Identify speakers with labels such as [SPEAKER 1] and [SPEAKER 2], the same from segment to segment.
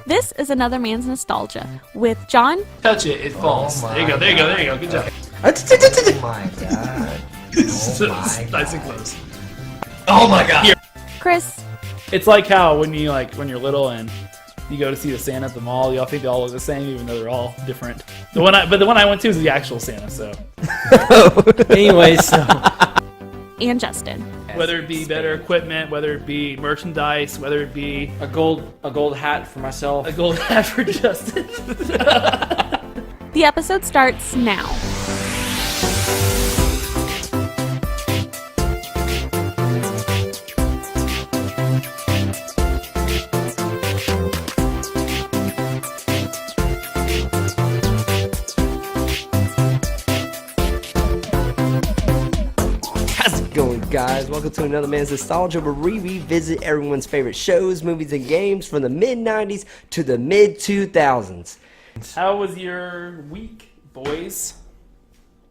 [SPEAKER 1] This is Another Man's Nostalgia with John.
[SPEAKER 2] Touch it, it falls. There you go, there you go, there you go. Good job.
[SPEAKER 3] Oh my god.
[SPEAKER 2] Nice and close.
[SPEAKER 3] Oh my god.
[SPEAKER 2] Here.
[SPEAKER 1] Chris.
[SPEAKER 2] It's like how when you're little and you go to see the Santa at the mall, you all think they all look the same, even though they're all different. The one I went to is the actual Santa. So,
[SPEAKER 3] anyways,
[SPEAKER 1] and Justin.
[SPEAKER 2] Whether it be better equipment, whether it be merchandise, whether it be
[SPEAKER 3] a gold hat for myself,
[SPEAKER 2] a gold hat for Justin.
[SPEAKER 1] The episode starts now.
[SPEAKER 4] Guys, welcome to Another Man's Nostalgia, where we revisit everyone's favorite shows, movies, and games from the mid-90s to the mid-2000s.
[SPEAKER 2] How was your week, boys?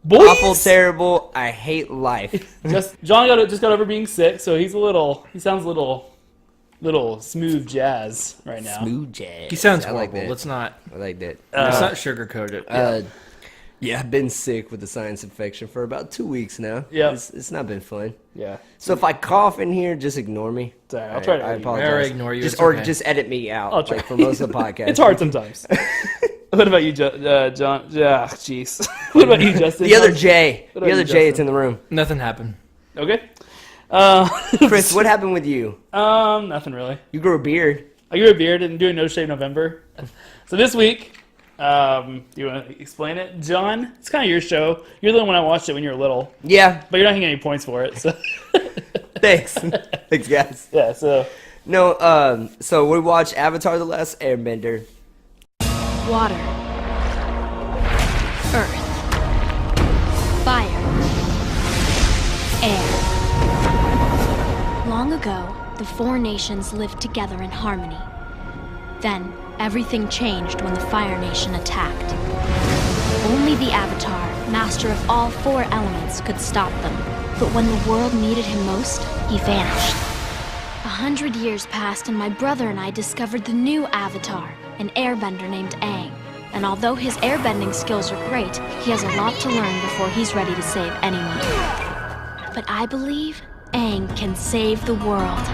[SPEAKER 4] Awful, terrible, I hate life.
[SPEAKER 2] John just got over being sick, so he sounds a little smooth jazz right now.
[SPEAKER 4] Smooth jazz.
[SPEAKER 3] He sounds
[SPEAKER 4] I
[SPEAKER 3] horrible.
[SPEAKER 4] like that.
[SPEAKER 3] Let's not.
[SPEAKER 4] I like that.
[SPEAKER 3] Let's not sugarcoat it.
[SPEAKER 4] Yeah, I've been sick with the sinus infection for about 2 weeks now.
[SPEAKER 2] Yeah,
[SPEAKER 4] it's not been fun.
[SPEAKER 2] Yeah.
[SPEAKER 4] So if I cough in here, just ignore me.
[SPEAKER 2] Sorry, I'll try to.
[SPEAKER 4] I apologize.
[SPEAKER 3] Ignore you.
[SPEAKER 4] Or just edit me out.
[SPEAKER 2] I'll try.
[SPEAKER 4] Like for most of the podcast.
[SPEAKER 2] It's hard sometimes. What about you, John? Yeah, jeez. What about you, Justin?
[SPEAKER 4] The other Jay. The other
[SPEAKER 2] you,
[SPEAKER 4] Jay,
[SPEAKER 2] Justin?
[SPEAKER 4] it's in the room.
[SPEAKER 3] Nothing happened.
[SPEAKER 2] Okay.
[SPEAKER 4] Chris, what happened with you?
[SPEAKER 2] Nothing really.
[SPEAKER 4] You grew a beard.
[SPEAKER 2] I grew a beard and doing No Shave November. So this week, you want to explain it, John? It's kind of your show. You're the one I watched it when you were little.
[SPEAKER 4] Yeah.
[SPEAKER 2] But you're not getting any points for it. So.
[SPEAKER 4] Thanks. Thanks, guys.
[SPEAKER 2] Yeah. So.
[SPEAKER 4] No. So we watched Avatar: The Last Airbender.
[SPEAKER 5] Water, earth, fire, air. Long ago, the four nations lived together in harmony. Then, everything changed when the Fire Nation attacked. Only the Avatar, master of all four elements, could stop them. But when the world needed him most, he vanished. 100 years passed and my brother and I discovered the new Avatar, an airbender named Aang. And although his airbending skills are great, he has a lot to learn before he's ready to save anyone. But I believe Aang can save the world.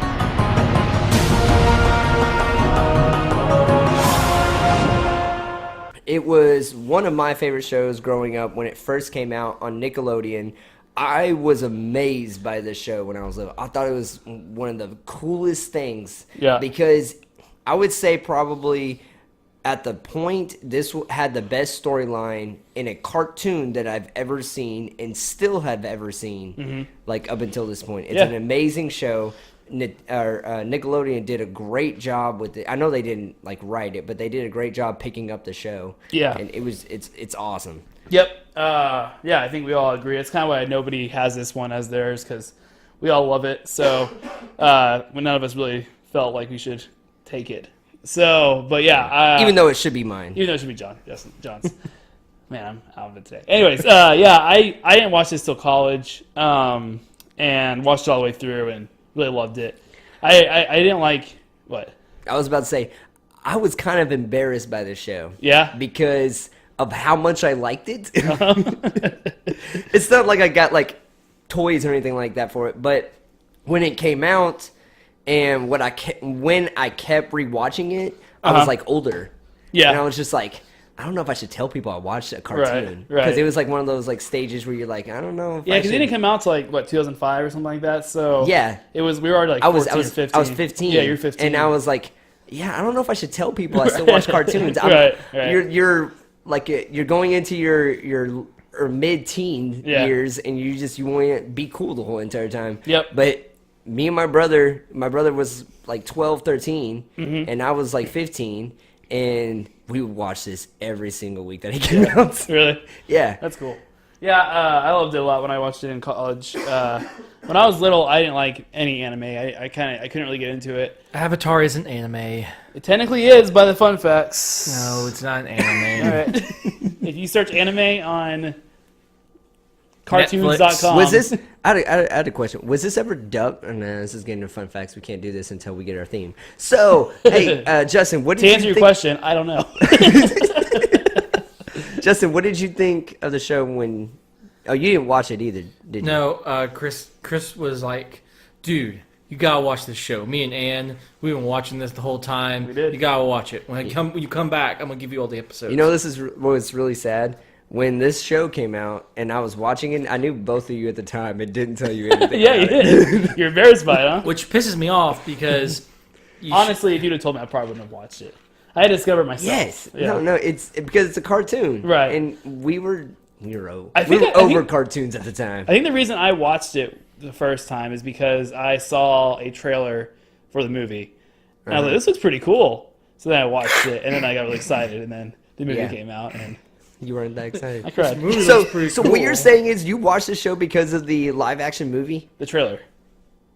[SPEAKER 4] It was one of my favorite shows growing up when it first came out on Nickelodeon. I was amazed by this show when I was little. I thought it was one of the coolest things.
[SPEAKER 2] Yeah.
[SPEAKER 4] Because I would say probably at the point, this had the best storyline in a cartoon that I've ever seen and still have ever seen, like up until this point. It's an amazing show. Nickelodeon did a great job with it. I know they didn't like write it, but they did a great job picking up the show.
[SPEAKER 2] Yeah.
[SPEAKER 4] And it's awesome.
[SPEAKER 2] Yep. Yeah, I think we all agree. It's kind of why nobody has this one as theirs, because we all love it. So, when none of us really felt like we should take it. So, but yeah.
[SPEAKER 4] Even though it should be mine.
[SPEAKER 2] Even though it should be John's. Man, I'm out of it today. Anyways, yeah, I didn't watch this till college, and watched it all the way through and really loved it. I didn't like, what?
[SPEAKER 4] I was about to say, I was kind of embarrassed by this show.
[SPEAKER 2] Yeah?
[SPEAKER 4] Because of how much I liked it. It's not like I got like toys or anything like that for it, but when it came out and when I kept rewatching it, I was like older.
[SPEAKER 2] Yeah.
[SPEAKER 4] And I was just like, I don't know if I should tell people I watched a cartoon.
[SPEAKER 2] Right.
[SPEAKER 4] Because it was like one of those like stages where you're like, I don't know if
[SPEAKER 2] Yeah, because it didn't come out to like, what, 2005 or something like that? So
[SPEAKER 4] yeah.
[SPEAKER 2] We were already like 14 or 15.
[SPEAKER 4] I was 15.
[SPEAKER 2] Yeah, you're 15.
[SPEAKER 4] And I was like, yeah, I don't know if I should tell people I still watch cartoons.
[SPEAKER 2] Right.
[SPEAKER 4] You're like, you're going into your mid-teen years, and you want to be cool the whole entire time.
[SPEAKER 2] Yep.
[SPEAKER 4] But me and my brother was like 12, 13, and I was like 15, and we would watch this every single week that it came out.
[SPEAKER 2] Really?
[SPEAKER 4] Yeah.
[SPEAKER 2] That's cool. Yeah, I loved it a lot when I watched it in college. When I was little, I didn't like any anime. I couldn't really get into it.
[SPEAKER 3] Avatar isn't anime.
[SPEAKER 2] It technically is by the fun facts.
[SPEAKER 3] No, it's not anime.
[SPEAKER 2] All right. If you search anime on cartoons.com.
[SPEAKER 4] Was this? I had a question. Was this ever dubbed? Oh, no, this is getting into fun facts. We can't do this until we get our theme. So, hey, Justin, what did
[SPEAKER 2] To
[SPEAKER 4] you
[SPEAKER 2] answer your
[SPEAKER 4] think?
[SPEAKER 2] question, I don't know.
[SPEAKER 4] Justin, what did you think of the show when? Oh, you didn't watch it either, did you?
[SPEAKER 3] No, Chris was like, dude, you gotta watch this show. Me and Ann, we've been watching this the whole time.
[SPEAKER 2] We did.
[SPEAKER 3] You gotta watch it. When you come back, I'm gonna give you all the episodes.
[SPEAKER 4] You know, this is what's really sad. When this show came out and I was watching it, I knew both of you at the time and didn't tell you anything.
[SPEAKER 2] Yeah, you
[SPEAKER 4] about it.
[SPEAKER 2] did. You're embarrassed by it, huh?
[SPEAKER 3] which pisses me off because
[SPEAKER 2] Honestly, if you'd have told me, I probably wouldn't have watched it. I had to discover it myself.
[SPEAKER 4] Yes.
[SPEAKER 2] Yeah.
[SPEAKER 4] No, it's because it's a cartoon.
[SPEAKER 2] Right.
[SPEAKER 4] And we were old.
[SPEAKER 2] I
[SPEAKER 4] We
[SPEAKER 2] think
[SPEAKER 4] were
[SPEAKER 2] I
[SPEAKER 4] over
[SPEAKER 2] think-
[SPEAKER 4] cartoons at the time.
[SPEAKER 2] I think the reason I watched it the first time is because I saw a trailer for the movie. And I was like, this looks pretty cool. So then I watched it, and then I got really excited, and then the movie
[SPEAKER 4] Yeah.
[SPEAKER 2] came out, and
[SPEAKER 4] You weren't that excited.
[SPEAKER 2] I cried.
[SPEAKER 4] So what you're saying is you watched the show because of the live action movie?
[SPEAKER 2] The trailer.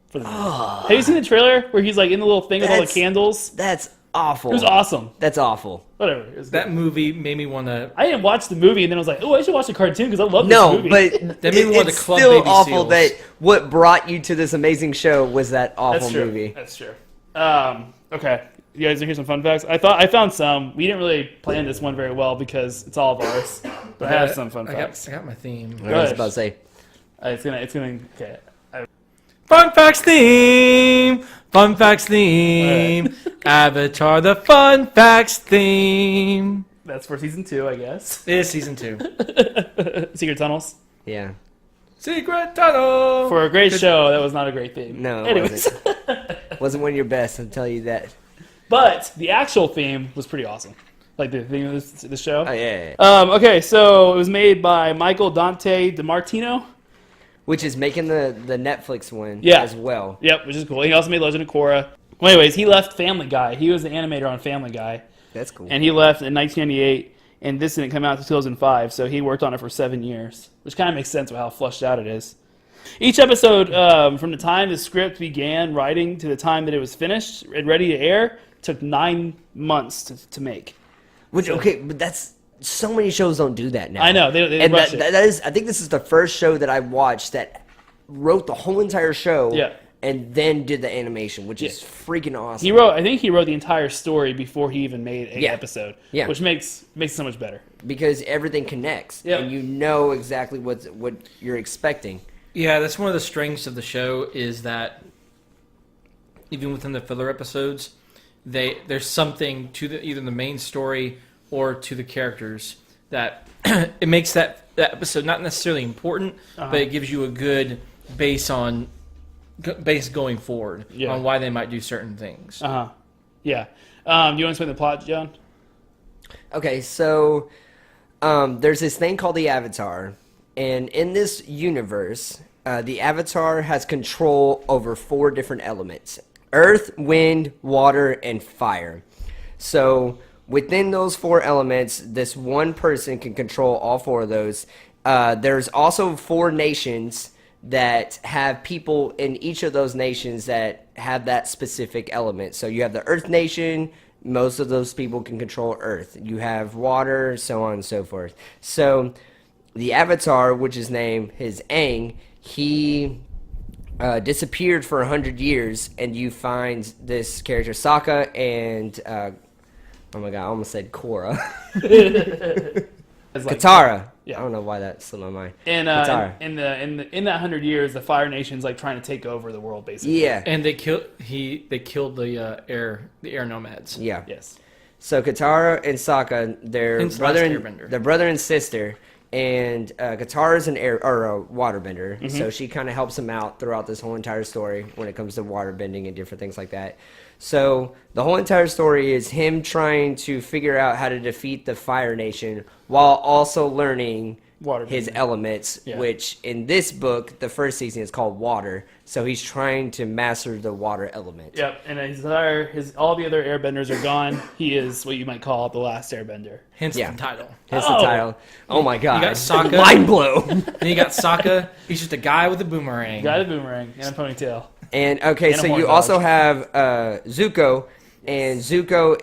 [SPEAKER 2] For the movie. Have you seen the trailer where he's like in the little thing with all the
[SPEAKER 4] That's-
[SPEAKER 2] candles?
[SPEAKER 4] That's awful.
[SPEAKER 2] It was awesome.
[SPEAKER 4] That's awful.
[SPEAKER 2] Whatever. It was
[SPEAKER 3] that
[SPEAKER 2] good.
[SPEAKER 3] movie made me want to.
[SPEAKER 2] I didn't watch the movie, and then I was like, oh, I should watch the cartoon because I love this
[SPEAKER 4] No,
[SPEAKER 2] movie.
[SPEAKER 4] but
[SPEAKER 3] That made me want
[SPEAKER 4] it's
[SPEAKER 3] to club
[SPEAKER 4] still
[SPEAKER 3] Baby
[SPEAKER 4] awful
[SPEAKER 3] Seals.
[SPEAKER 4] that what brought you to this amazing show was that awful
[SPEAKER 2] That's true.
[SPEAKER 4] movie.
[SPEAKER 2] That's true. Okay. You guys, here's some fun facts. I found some. We didn't really plan this one very well because it's all of ours. But I have some fun facts.
[SPEAKER 3] I got my theme.
[SPEAKER 4] I was about to say.
[SPEAKER 2] It's gonna. Okay.
[SPEAKER 3] Fun facts theme. Fun facts theme. Avatar: The Fun Facts theme.
[SPEAKER 2] That's for season 2, I guess.
[SPEAKER 3] It is season 2.
[SPEAKER 2] Secret Tunnels.
[SPEAKER 4] Yeah.
[SPEAKER 3] Secret tunnel.
[SPEAKER 2] For a great show, that was not a great theme.
[SPEAKER 4] No, it
[SPEAKER 2] Anyways.
[SPEAKER 4] wasn't one of your best, I'll tell you that.
[SPEAKER 2] But the actual theme was pretty awesome. Like the theme of the show.
[SPEAKER 4] Oh, yeah.
[SPEAKER 2] Okay, so it was made by Michael Dante DiMartino.
[SPEAKER 4] Which is making the Netflix one
[SPEAKER 2] Yeah.
[SPEAKER 4] as well.
[SPEAKER 2] Yep, which is cool. He also made Legend of Korra. Well, anyways, he left Family Guy. He was the animator on Family Guy.
[SPEAKER 4] That's cool.
[SPEAKER 2] And he left in 1998, and this didn't come out until 2005, so he worked on it for 7 years, which kind of makes sense with how flushed out it is. Each episode, from the time the script began writing to the time that it was finished and ready to air, took 9 months to make.
[SPEAKER 4] Which, okay, but that's... So many shows don't do that now.
[SPEAKER 2] I know, they
[SPEAKER 4] and
[SPEAKER 2] rush
[SPEAKER 4] that
[SPEAKER 2] it.
[SPEAKER 4] is, I think this is the first show that I watched that wrote the whole entire show
[SPEAKER 2] Yeah.
[SPEAKER 4] and then did the animation, which is freaking awesome.
[SPEAKER 2] I think he wrote the entire story before he even made an
[SPEAKER 4] Yeah.
[SPEAKER 2] episode,
[SPEAKER 4] Yeah.
[SPEAKER 2] which makes it so much better.
[SPEAKER 4] Because everything connects,
[SPEAKER 2] Yeah.
[SPEAKER 4] and you know exactly what you're expecting.
[SPEAKER 3] Yeah, that's one of the strengths of the show is that even within the filler episodes, there's something to either the main story or to the characters that it makes that episode not necessarily important, but it gives you a good base going forward on why they might do certain things.
[SPEAKER 2] Yeah. You want to explain the plot, John?
[SPEAKER 4] Okay, so there's this thing called the Avatar, and in this universe, the Avatar has control over 4 different elements: earth, wind, water, and fire. So within those 4 elements, this one person can control all 4 of those. There's also 4 nations that have people in each of those nations that have that specific element. So you have the Earth Nation. Most of those people can control Earth. You have water, so on and so forth. So the Avatar, which is named his Aang, he disappeared for 100 years, and you find this character Sokka and oh my god, I almost said Korra.
[SPEAKER 2] It's like-
[SPEAKER 4] Katara.
[SPEAKER 2] Yeah.
[SPEAKER 4] I don't know why that slipped my mind.
[SPEAKER 2] And
[SPEAKER 4] Katara.
[SPEAKER 2] in that 100 years, the Fire Nation's like trying to take over the world, basically.
[SPEAKER 4] Yeah.
[SPEAKER 3] And they killed the air nomads.
[SPEAKER 4] Yeah.
[SPEAKER 2] Yes.
[SPEAKER 4] So Katara and Sokka, they're
[SPEAKER 3] Hence
[SPEAKER 4] brother
[SPEAKER 3] Last
[SPEAKER 4] and
[SPEAKER 3] Airbender.
[SPEAKER 4] they're brother and sister, and Katara's an air or a waterbender, so she kind of helps him out throughout this whole entire story when it comes to waterbending and different things like that. So the whole entire story is him trying to figure out how to defeat the Fire Nation while also learning his
[SPEAKER 2] Waterbending.
[SPEAKER 4] elements,
[SPEAKER 2] Yeah.
[SPEAKER 4] which in this book, the first season is called Water. So he's trying to master the water element.
[SPEAKER 2] Yep. And all the other Airbenders are gone. He is what you might call the last Airbender.
[SPEAKER 3] Hence
[SPEAKER 4] Yeah.
[SPEAKER 3] the title.
[SPEAKER 4] Hence
[SPEAKER 2] Oh.
[SPEAKER 4] the title. Oh my god.
[SPEAKER 3] got Sokka.
[SPEAKER 4] Mind blow.
[SPEAKER 3] Then you got Sokka. He's just a guy with a boomerang.
[SPEAKER 2] Got a boomerang and a ponytail.
[SPEAKER 4] And okay,
[SPEAKER 2] And a
[SPEAKER 4] so
[SPEAKER 2] horn
[SPEAKER 4] you
[SPEAKER 2] dog.
[SPEAKER 4] also have Zuko, and Zuko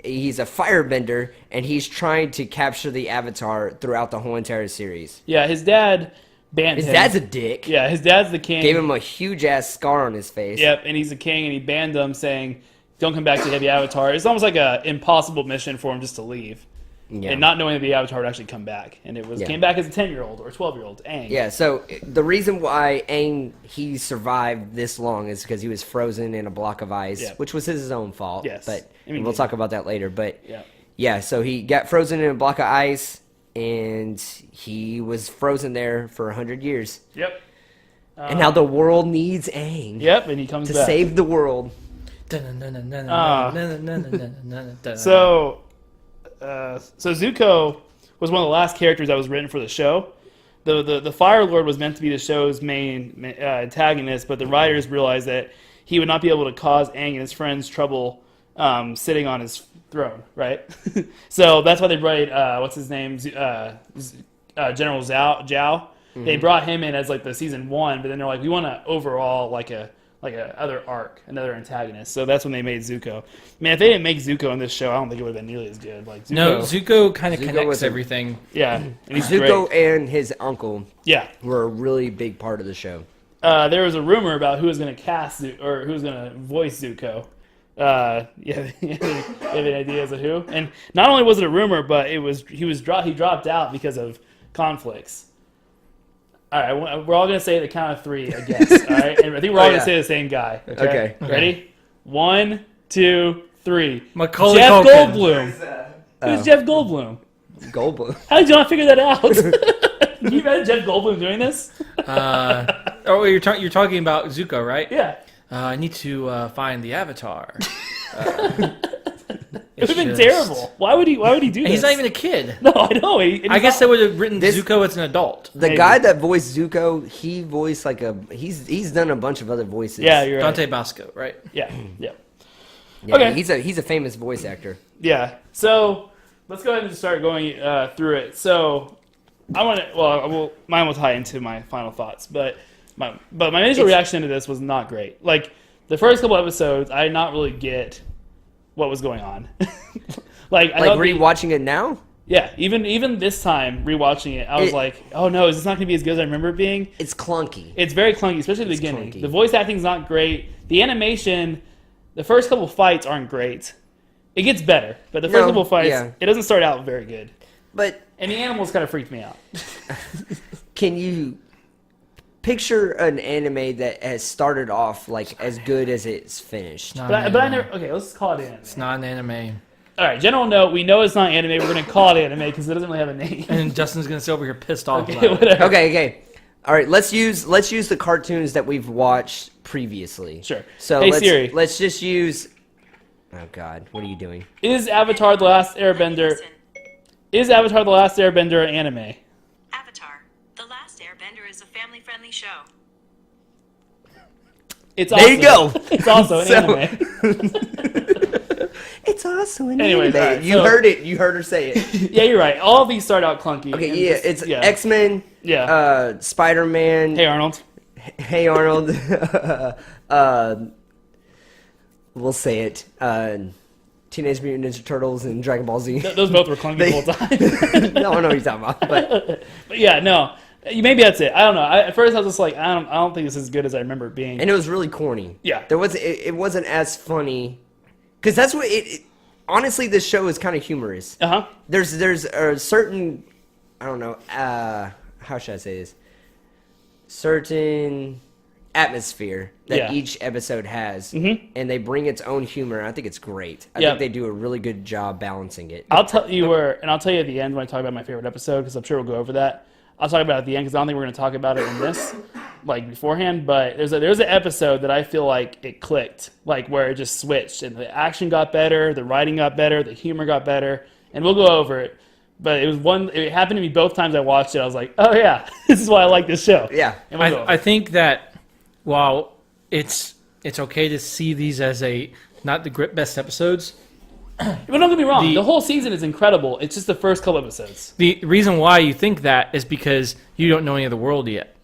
[SPEAKER 4] he's a firebender, and he's trying to capture the Avatar throughout the whole entire series.
[SPEAKER 2] Yeah, his dad banned
[SPEAKER 4] His
[SPEAKER 2] him.
[SPEAKER 4] dad's a dick.
[SPEAKER 2] Yeah, his dad's the king.
[SPEAKER 4] Gave him a huge ass scar on his face.
[SPEAKER 2] Yep, and he's the king, and he banned him, saying, "Don't come back to Heavy Avatar." It's almost like a impossible mission for him just to leave,
[SPEAKER 4] Yeah.
[SPEAKER 2] and not knowing that the Avatar would actually come back, and
[SPEAKER 4] Yeah.
[SPEAKER 2] came back as a 10-year-old or a 12-year-old. Aang.
[SPEAKER 4] Yeah, so the reason why Aang, he survived this long is because he was frozen in a block of ice,
[SPEAKER 2] Yeah.
[SPEAKER 4] which was his own fault.
[SPEAKER 2] Yes.
[SPEAKER 4] But
[SPEAKER 2] I mean,
[SPEAKER 4] we'll talk about that later. But
[SPEAKER 2] Yeah.
[SPEAKER 4] yeah, so he got frozen in a block of ice, and he was frozen there for 100 years.
[SPEAKER 2] Yep.
[SPEAKER 4] And now the world needs Aang
[SPEAKER 2] Yep, and he comes
[SPEAKER 4] to
[SPEAKER 2] back.
[SPEAKER 4] save the world.
[SPEAKER 2] So Zuko was one of the last characters that was written for the show. The Fire Lord was meant to be the show's main antagonist, but the writers realized that he would not be able to cause Aang and his friends trouble sitting on his throne, right? So that's why they brought what's his name, General Zhao. They brought him in as like the season 1, but then they're like, we want to overall like a other arc, another antagonist. So that's when they made Zuko. Man, if they didn't make Zuko in this show, I don't think it would have been nearly as good. Like Zuko,
[SPEAKER 3] No, Zuko kind of
[SPEAKER 4] Zuko
[SPEAKER 3] connects
[SPEAKER 4] was a-
[SPEAKER 3] everything.
[SPEAKER 2] yeah, and he's
[SPEAKER 4] Zuko
[SPEAKER 2] great.
[SPEAKER 4] and his uncle
[SPEAKER 2] Yeah,
[SPEAKER 4] were a really big part of the show.
[SPEAKER 2] there was a rumor about who was going to cast or who was going to voice Zuko. Yeah, you have any ideas of who? And not only was it a rumor, but he dropped out because of conflicts. All right, we're all gonna say the count of 3, I guess. All right, and I think we're all
[SPEAKER 4] yeah.
[SPEAKER 2] gonna say the same guy.
[SPEAKER 4] Okay.
[SPEAKER 2] Ready? 1, 2, 3.
[SPEAKER 3] Macaulay
[SPEAKER 2] Jeff
[SPEAKER 3] Culkin.
[SPEAKER 2] Goldblum. Who's Jeff Goldblum?
[SPEAKER 4] Goldblum.
[SPEAKER 2] How did you not figure that out? Can you imagine Jeff Goldblum doing this?
[SPEAKER 3] You're talking about Zuko, right?
[SPEAKER 2] Yeah.
[SPEAKER 3] I need to find the Avatar.
[SPEAKER 2] It would have been terrible. Why would he do this?
[SPEAKER 3] He's not even a kid.
[SPEAKER 2] No, I know.
[SPEAKER 3] I guess they would have written
[SPEAKER 4] This-
[SPEAKER 3] Zuko as an adult.
[SPEAKER 4] The
[SPEAKER 2] Maybe.
[SPEAKER 4] guy that voiced Zuko, he voiced he's done a bunch of other voices.
[SPEAKER 2] Yeah, you're right.
[SPEAKER 3] Dante Basco, right?
[SPEAKER 2] Yeah.
[SPEAKER 4] Yeah,
[SPEAKER 2] Okay.
[SPEAKER 4] he's a famous voice actor.
[SPEAKER 2] Yeah. So let's go ahead and start going through it. So I want to. Well, mine will tie into my final thoughts, but my initial reaction to this was not great. Like the first couple episodes, I did not really get what was going on. I
[SPEAKER 4] Like
[SPEAKER 2] thought
[SPEAKER 4] rewatching it now.
[SPEAKER 2] yeah, even this time rewatching it, I was like, oh no, is this not going to be as good as I remember it being?
[SPEAKER 4] It's clunky.
[SPEAKER 2] It's very clunky, especially at the beginning.
[SPEAKER 4] clunky.
[SPEAKER 2] The voice acting's not great. The animation, the first couple fights aren't great. It gets better, but the first
[SPEAKER 4] No,
[SPEAKER 2] couple fights,
[SPEAKER 4] yeah.
[SPEAKER 2] it doesn't start out very good.
[SPEAKER 4] But
[SPEAKER 2] And the animals kind of freaked me out.
[SPEAKER 4] can you picture an anime that has started off like as good as it's finished?
[SPEAKER 3] Not
[SPEAKER 2] But
[SPEAKER 3] an
[SPEAKER 2] I
[SPEAKER 3] anime.
[SPEAKER 2] never. Okay, let's call it anime.
[SPEAKER 3] It's not an anime.
[SPEAKER 2] All right, general note. We know it's not anime. We're gonna call it anime because it doesn't really have a name.
[SPEAKER 3] And Justin's gonna sit over here pissed off
[SPEAKER 2] Okay,
[SPEAKER 3] about it.
[SPEAKER 2] whatever.
[SPEAKER 4] Okay. All right, let's use the cartoons that we've watched previously.
[SPEAKER 2] Sure.
[SPEAKER 4] So
[SPEAKER 2] Hey, Siri.
[SPEAKER 4] let's just use. Oh God, what are you doing?
[SPEAKER 2] Is Avatar: The Last Airbender? Is Avatar: The Last Airbender an anime?
[SPEAKER 6] Avatar: The Last Airbender is a family-friendly show.
[SPEAKER 2] It's
[SPEAKER 4] There you
[SPEAKER 2] also-
[SPEAKER 4] go.
[SPEAKER 2] It's also an
[SPEAKER 4] So-
[SPEAKER 2] anime.
[SPEAKER 4] It's also an
[SPEAKER 2] Anyways,
[SPEAKER 4] anime.
[SPEAKER 2] all right,
[SPEAKER 4] You
[SPEAKER 2] so-
[SPEAKER 4] heard it. You heard her say it.
[SPEAKER 2] Yeah, you're right. All of these start out clunky.
[SPEAKER 4] Okay,
[SPEAKER 2] and
[SPEAKER 4] yeah,
[SPEAKER 2] just-
[SPEAKER 4] it's
[SPEAKER 2] yeah.
[SPEAKER 4] X-Men,
[SPEAKER 2] Yeah.
[SPEAKER 4] Spider-Man,
[SPEAKER 2] Hey Arnold.
[SPEAKER 4] Hey Arnold, we'll say it, Teenage Mutant Ninja Turtles and Dragon Ball Z.
[SPEAKER 2] Those both were clunky the whole time.
[SPEAKER 4] No, I know what you're talking about, but
[SPEAKER 2] But yeah, no. Maybe that's it. I don't know. At first, I was just like, I don't think this is as good as I remember it being.
[SPEAKER 4] and it was really corny.
[SPEAKER 2] Yeah.
[SPEAKER 4] It wasn't as funny, because that's what honestly, this show is kind of humorous.
[SPEAKER 2] Uh huh.
[SPEAKER 4] There's a certain, I don't know, how should I say this? Certain atmosphere that
[SPEAKER 2] Yeah.
[SPEAKER 4] each episode has,
[SPEAKER 2] Mhm.
[SPEAKER 4] and they bring its own humor. I think it's great. I
[SPEAKER 2] Yeah.
[SPEAKER 4] think they do a really good job balancing it.
[SPEAKER 2] I'll tell you and I'll tell you at the end when I talk about my favorite episode, because I'm sure we'll go over that. I'll talk about it at the end because I don't think we're going to talk about it in this, like beforehand. But there's an episode that I feel like it clicked, like where it just switched, and the action got better, the writing got better, the humor got better, and we'll go over it. But it happened to me both times I watched it. I was like, oh yeah, this is why I like this show.
[SPEAKER 4] Yeah.
[SPEAKER 2] And we'll go over
[SPEAKER 3] I
[SPEAKER 2] it.
[SPEAKER 3] think that while it's okay to see these as not the best episodes,
[SPEAKER 2] But don't get me wrong,
[SPEAKER 3] the-
[SPEAKER 2] the whole season is incredible. It's just the first couple episodes.
[SPEAKER 3] the reason why you think that is because you don't know any of the world yet.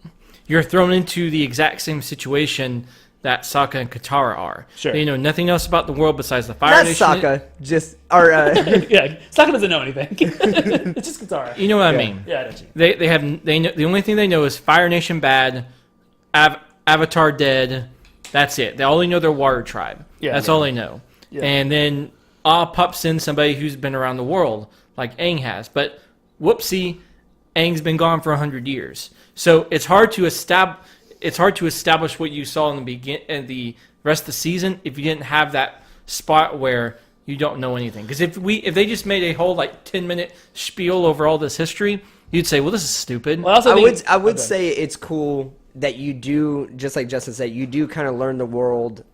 [SPEAKER 3] You're thrown into the exact same situation that Sokka and Katara are.
[SPEAKER 2] Sure.
[SPEAKER 3] They know nothing else about the world besides the Fire
[SPEAKER 4] Not
[SPEAKER 3] Nation.
[SPEAKER 4] Sokka, just or
[SPEAKER 2] Yeah, Sokka doesn't know anything. It's just Katara.
[SPEAKER 3] You know what I mean?
[SPEAKER 2] Yeah, I know what you mean.
[SPEAKER 3] They know the only thing they know is Fire Nation bad, Avatar dead. That's it. They only know their water tribe.
[SPEAKER 2] Yeah.
[SPEAKER 3] That's all they know.
[SPEAKER 2] Yeah.
[SPEAKER 3] And then pops in somebody who's been around the world like Aang has. But whoopsie, Aang's been gone for 100 years. So it's hard to establish what you saw in the rest of the season if you didn't have that spot where you don't know anything. Because if they just made a whole 10-minute spiel over all this history, you'd say, well, this is stupid.
[SPEAKER 2] Well,
[SPEAKER 4] I would say it's cool that you do, just like Justin said, you do kind of learn the world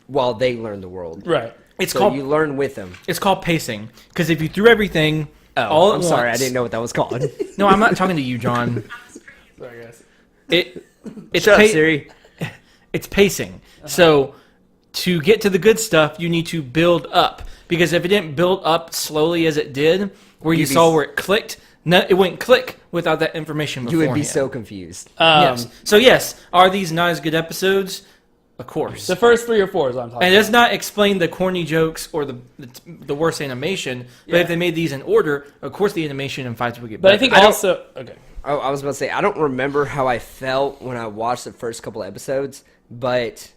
[SPEAKER 4] while they learn the world.
[SPEAKER 2] Right.
[SPEAKER 4] You learn with them.
[SPEAKER 3] It's called pacing. Because if you threw everything all at
[SPEAKER 4] I'm
[SPEAKER 3] once...
[SPEAKER 4] sorry, I didn't know what that was called.
[SPEAKER 3] No, I'm not talking to you, John.
[SPEAKER 2] Sorry, guys.
[SPEAKER 3] It's
[SPEAKER 4] Shut up, Siri.
[SPEAKER 3] It's pacing. So to get to the good stuff, you need to build up. Because if it didn't build up slowly as it did, where you saw where it clicked, it wouldn't click without that information
[SPEAKER 4] You
[SPEAKER 3] beforehand.
[SPEAKER 4] would be so confused.
[SPEAKER 3] Yes. So yes, are these not as good episodes? Of course.
[SPEAKER 2] The first 3 or 4 is what I'm talking
[SPEAKER 3] And it
[SPEAKER 2] about.
[SPEAKER 3] does not explain the corny jokes or the worst animation. But
[SPEAKER 2] Yeah.
[SPEAKER 3] if they made these in order, of course the animation and fights would get
[SPEAKER 2] But
[SPEAKER 3] better.
[SPEAKER 2] I think also... Okay.
[SPEAKER 4] Oh, I was about to say, I don't remember how I felt when I watched the first couple episodes, but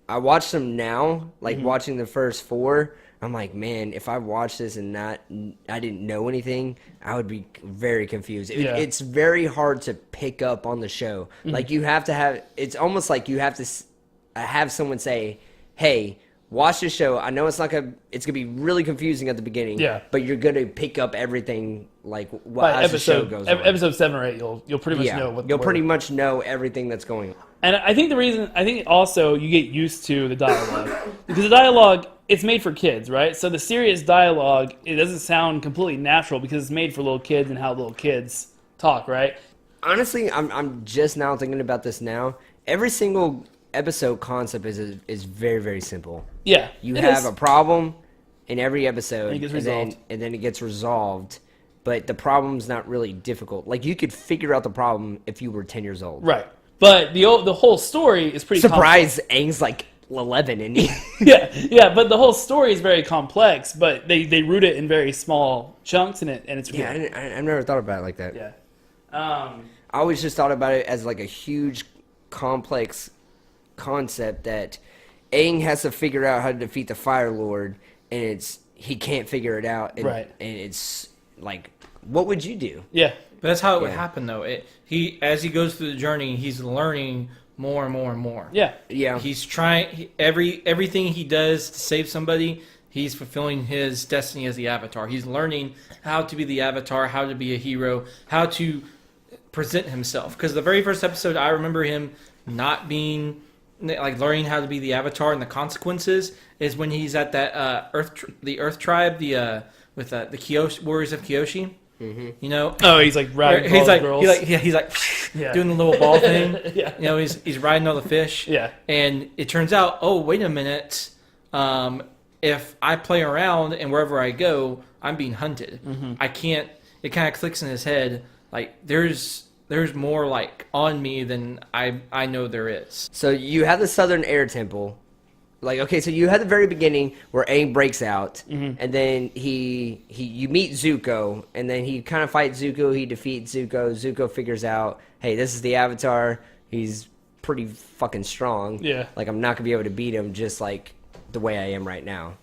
[SPEAKER 4] I watched them now, watching the first 4. I'm like, man, if I watched this and I didn't know anything, I would be very confused.
[SPEAKER 2] Yeah.
[SPEAKER 4] It's very hard to pick up on the show. Like, you have to have, it's almost like you have to have someone say, hey, watch this show. I know it's going to be really confusing at the beginning, but you're going to pick up everything as the show goes on.
[SPEAKER 2] Episode 7 or 8, you'll pretty much know what
[SPEAKER 4] you'll pretty much know everything that's going on.
[SPEAKER 2] And I think also you get used to the dialogue. Because the dialogue, it's made for kids, right? So the serious dialogue, it doesn't sound completely natural because it's made for little kids and how little kids talk, right?
[SPEAKER 4] Honestly, I'm just now thinking about this now. Every single episode concept is very, very simple.
[SPEAKER 2] Yeah.
[SPEAKER 4] You
[SPEAKER 2] it
[SPEAKER 4] have
[SPEAKER 2] is.
[SPEAKER 4] a problem in every episode,
[SPEAKER 2] And it gets resolved.
[SPEAKER 4] and then it gets resolved. But the problem's not really difficult. Like, you could figure out the problem if you were 10 years old.
[SPEAKER 2] Right. But the whole story is pretty
[SPEAKER 4] Surprise, Aang's like 11 and he...
[SPEAKER 2] yeah, but the whole story is very complex, but they root it in very small chunks and it's
[SPEAKER 4] Yeah, I've never thought about it like that.
[SPEAKER 2] Yeah.
[SPEAKER 4] I always just thought about it as like a huge, complex concept that Aang has to figure out how to defeat the Fire Lord, and he can't figure it out. And,
[SPEAKER 2] Right.
[SPEAKER 4] And it's like, what would you do?
[SPEAKER 2] Yeah.
[SPEAKER 3] But that's how it would
[SPEAKER 4] Yeah.
[SPEAKER 3] happen, though. As he goes through the journey, he's learning more and more and more.
[SPEAKER 2] Yeah.
[SPEAKER 4] Yeah.
[SPEAKER 3] He's trying everything he does to save somebody. He's fulfilling his destiny as the Avatar. He's learning how to be the Avatar, how to be a hero, how to present himself. Because the very first episode, I remember him not being learning how to be the Avatar, and the consequences is when he's at that the Earth tribe, with the Kyoshi, Warriors of Kyoshi. Mm-hmm. You know,
[SPEAKER 2] Oh, he's like riding
[SPEAKER 3] he's like
[SPEAKER 2] girls.
[SPEAKER 3] he's like
[SPEAKER 2] Yeah.
[SPEAKER 3] doing the little ball thing.
[SPEAKER 2] Yeah.
[SPEAKER 3] You know, he's riding all the fish.
[SPEAKER 2] Yeah.
[SPEAKER 3] And it turns out, oh, wait a minute. If I play around and wherever I go, I'm being hunted.
[SPEAKER 2] Mm-hmm.
[SPEAKER 3] I can't. It kind of clicks in his head. Like there's more on me than I know there is.
[SPEAKER 4] So you have the Southern Air Temple. Like, okay, so you had the very beginning where Aang breaks out, and then you meet Zuko, and then he kind of fights Zuko, he defeats Zuko. Zuko figures out, hey, this is the Avatar. He's pretty fucking strong.
[SPEAKER 2] Yeah.
[SPEAKER 4] Like, I'm not going to be able to beat him just like the way I am right now.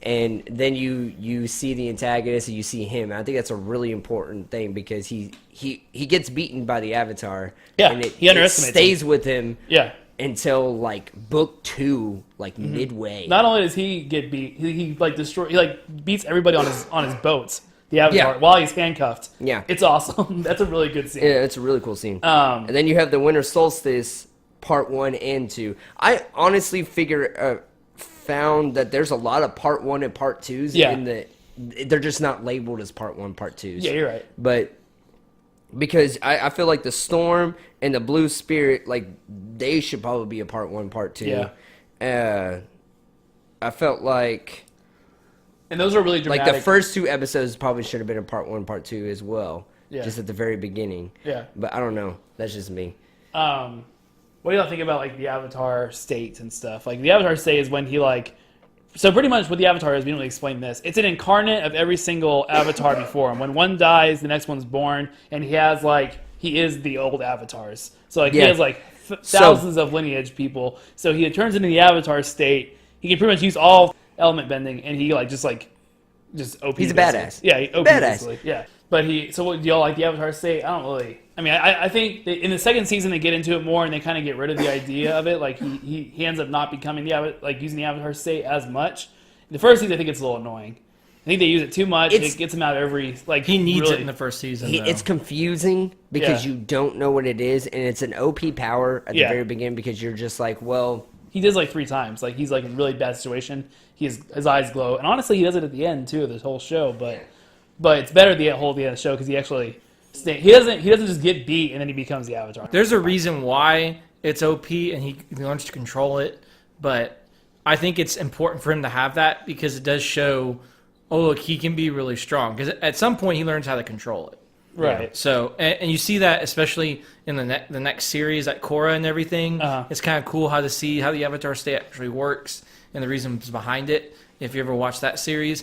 [SPEAKER 4] And then you see the antagonist and you see him. And I think that's a really important thing because he gets beaten by the Avatar.
[SPEAKER 2] Yeah,
[SPEAKER 4] and
[SPEAKER 2] he underestimates
[SPEAKER 4] it stays with him.
[SPEAKER 2] Yeah.
[SPEAKER 4] Until like book 2, like midway.
[SPEAKER 2] Not only does he get beat, he beats everybody on his boats. The Avatar while he's handcuffed.
[SPEAKER 4] Yeah.
[SPEAKER 2] It's awesome. That's a really good scene.
[SPEAKER 4] Yeah, it's a really cool scene. And then you have the Winter Solstice part 1 and 2. I honestly found that there's a lot of part 1 and part 2s they're just not labeled as part 1, part 2s.
[SPEAKER 2] Yeah, you're right.
[SPEAKER 4] But because I feel like the Storm and the Blue Spirit, like, they should probably be a part 1, part 2.
[SPEAKER 2] Yeah.
[SPEAKER 4] I felt like
[SPEAKER 2] And those are really dramatic.
[SPEAKER 4] the first 2 episodes probably should have been a part 1, part 2 as well.
[SPEAKER 2] Yeah.
[SPEAKER 4] Just at the very beginning.
[SPEAKER 2] Yeah.
[SPEAKER 4] But I don't know. That's just me.
[SPEAKER 2] what do y'all think about like the Avatar state and stuff? Like the Avatar state is when he like, so pretty much what the Avatar is, we don't really explain this. It's an incarnate of every single Avatar before him. When one dies, the next one's born, and he has like, he is the old Avatars. So like he has like thousands of lineage people. So he turns into the Avatar state. He can pretty much use all element bending, and he like just OP.
[SPEAKER 4] He's a
[SPEAKER 2] basically.
[SPEAKER 4] badass.
[SPEAKER 2] Yeah, he OP
[SPEAKER 4] Badass.
[SPEAKER 2] basically. Yeah. But so what, do y'all like the Avatar state? I don't really. I mean, I think in the second season they get into it more and they kind of get rid of the idea of it. Like he ends up not becoming using the Avatar state as much. In the first season, I think it's a little annoying. I think they use it too much. It gets him out every like.
[SPEAKER 3] He needs
[SPEAKER 2] really,
[SPEAKER 3] it in the first season.
[SPEAKER 4] It's confusing because you don't know what it is, and it's an OP power at the very beginning because you're just like, well.
[SPEAKER 2] He does like 3 times. Like he's like in a really bad situation. His eyes glow, and honestly, he does it at the end too of this whole show. But it's better the whole the end of the show because he actually he doesn't just get beat and then he becomes the Avatar.
[SPEAKER 3] There's a reason why it's OP and he learns to control it, but I think it's important for him to have that because it does show, oh look, he can be really strong. Because at some point he learns how to control it.
[SPEAKER 2] Right.
[SPEAKER 3] Yeah. So and you see that especially in the next series at Korra and everything. It's kind of cool to see how the Avatar state actually works and the reasons behind it. If you ever watch that series,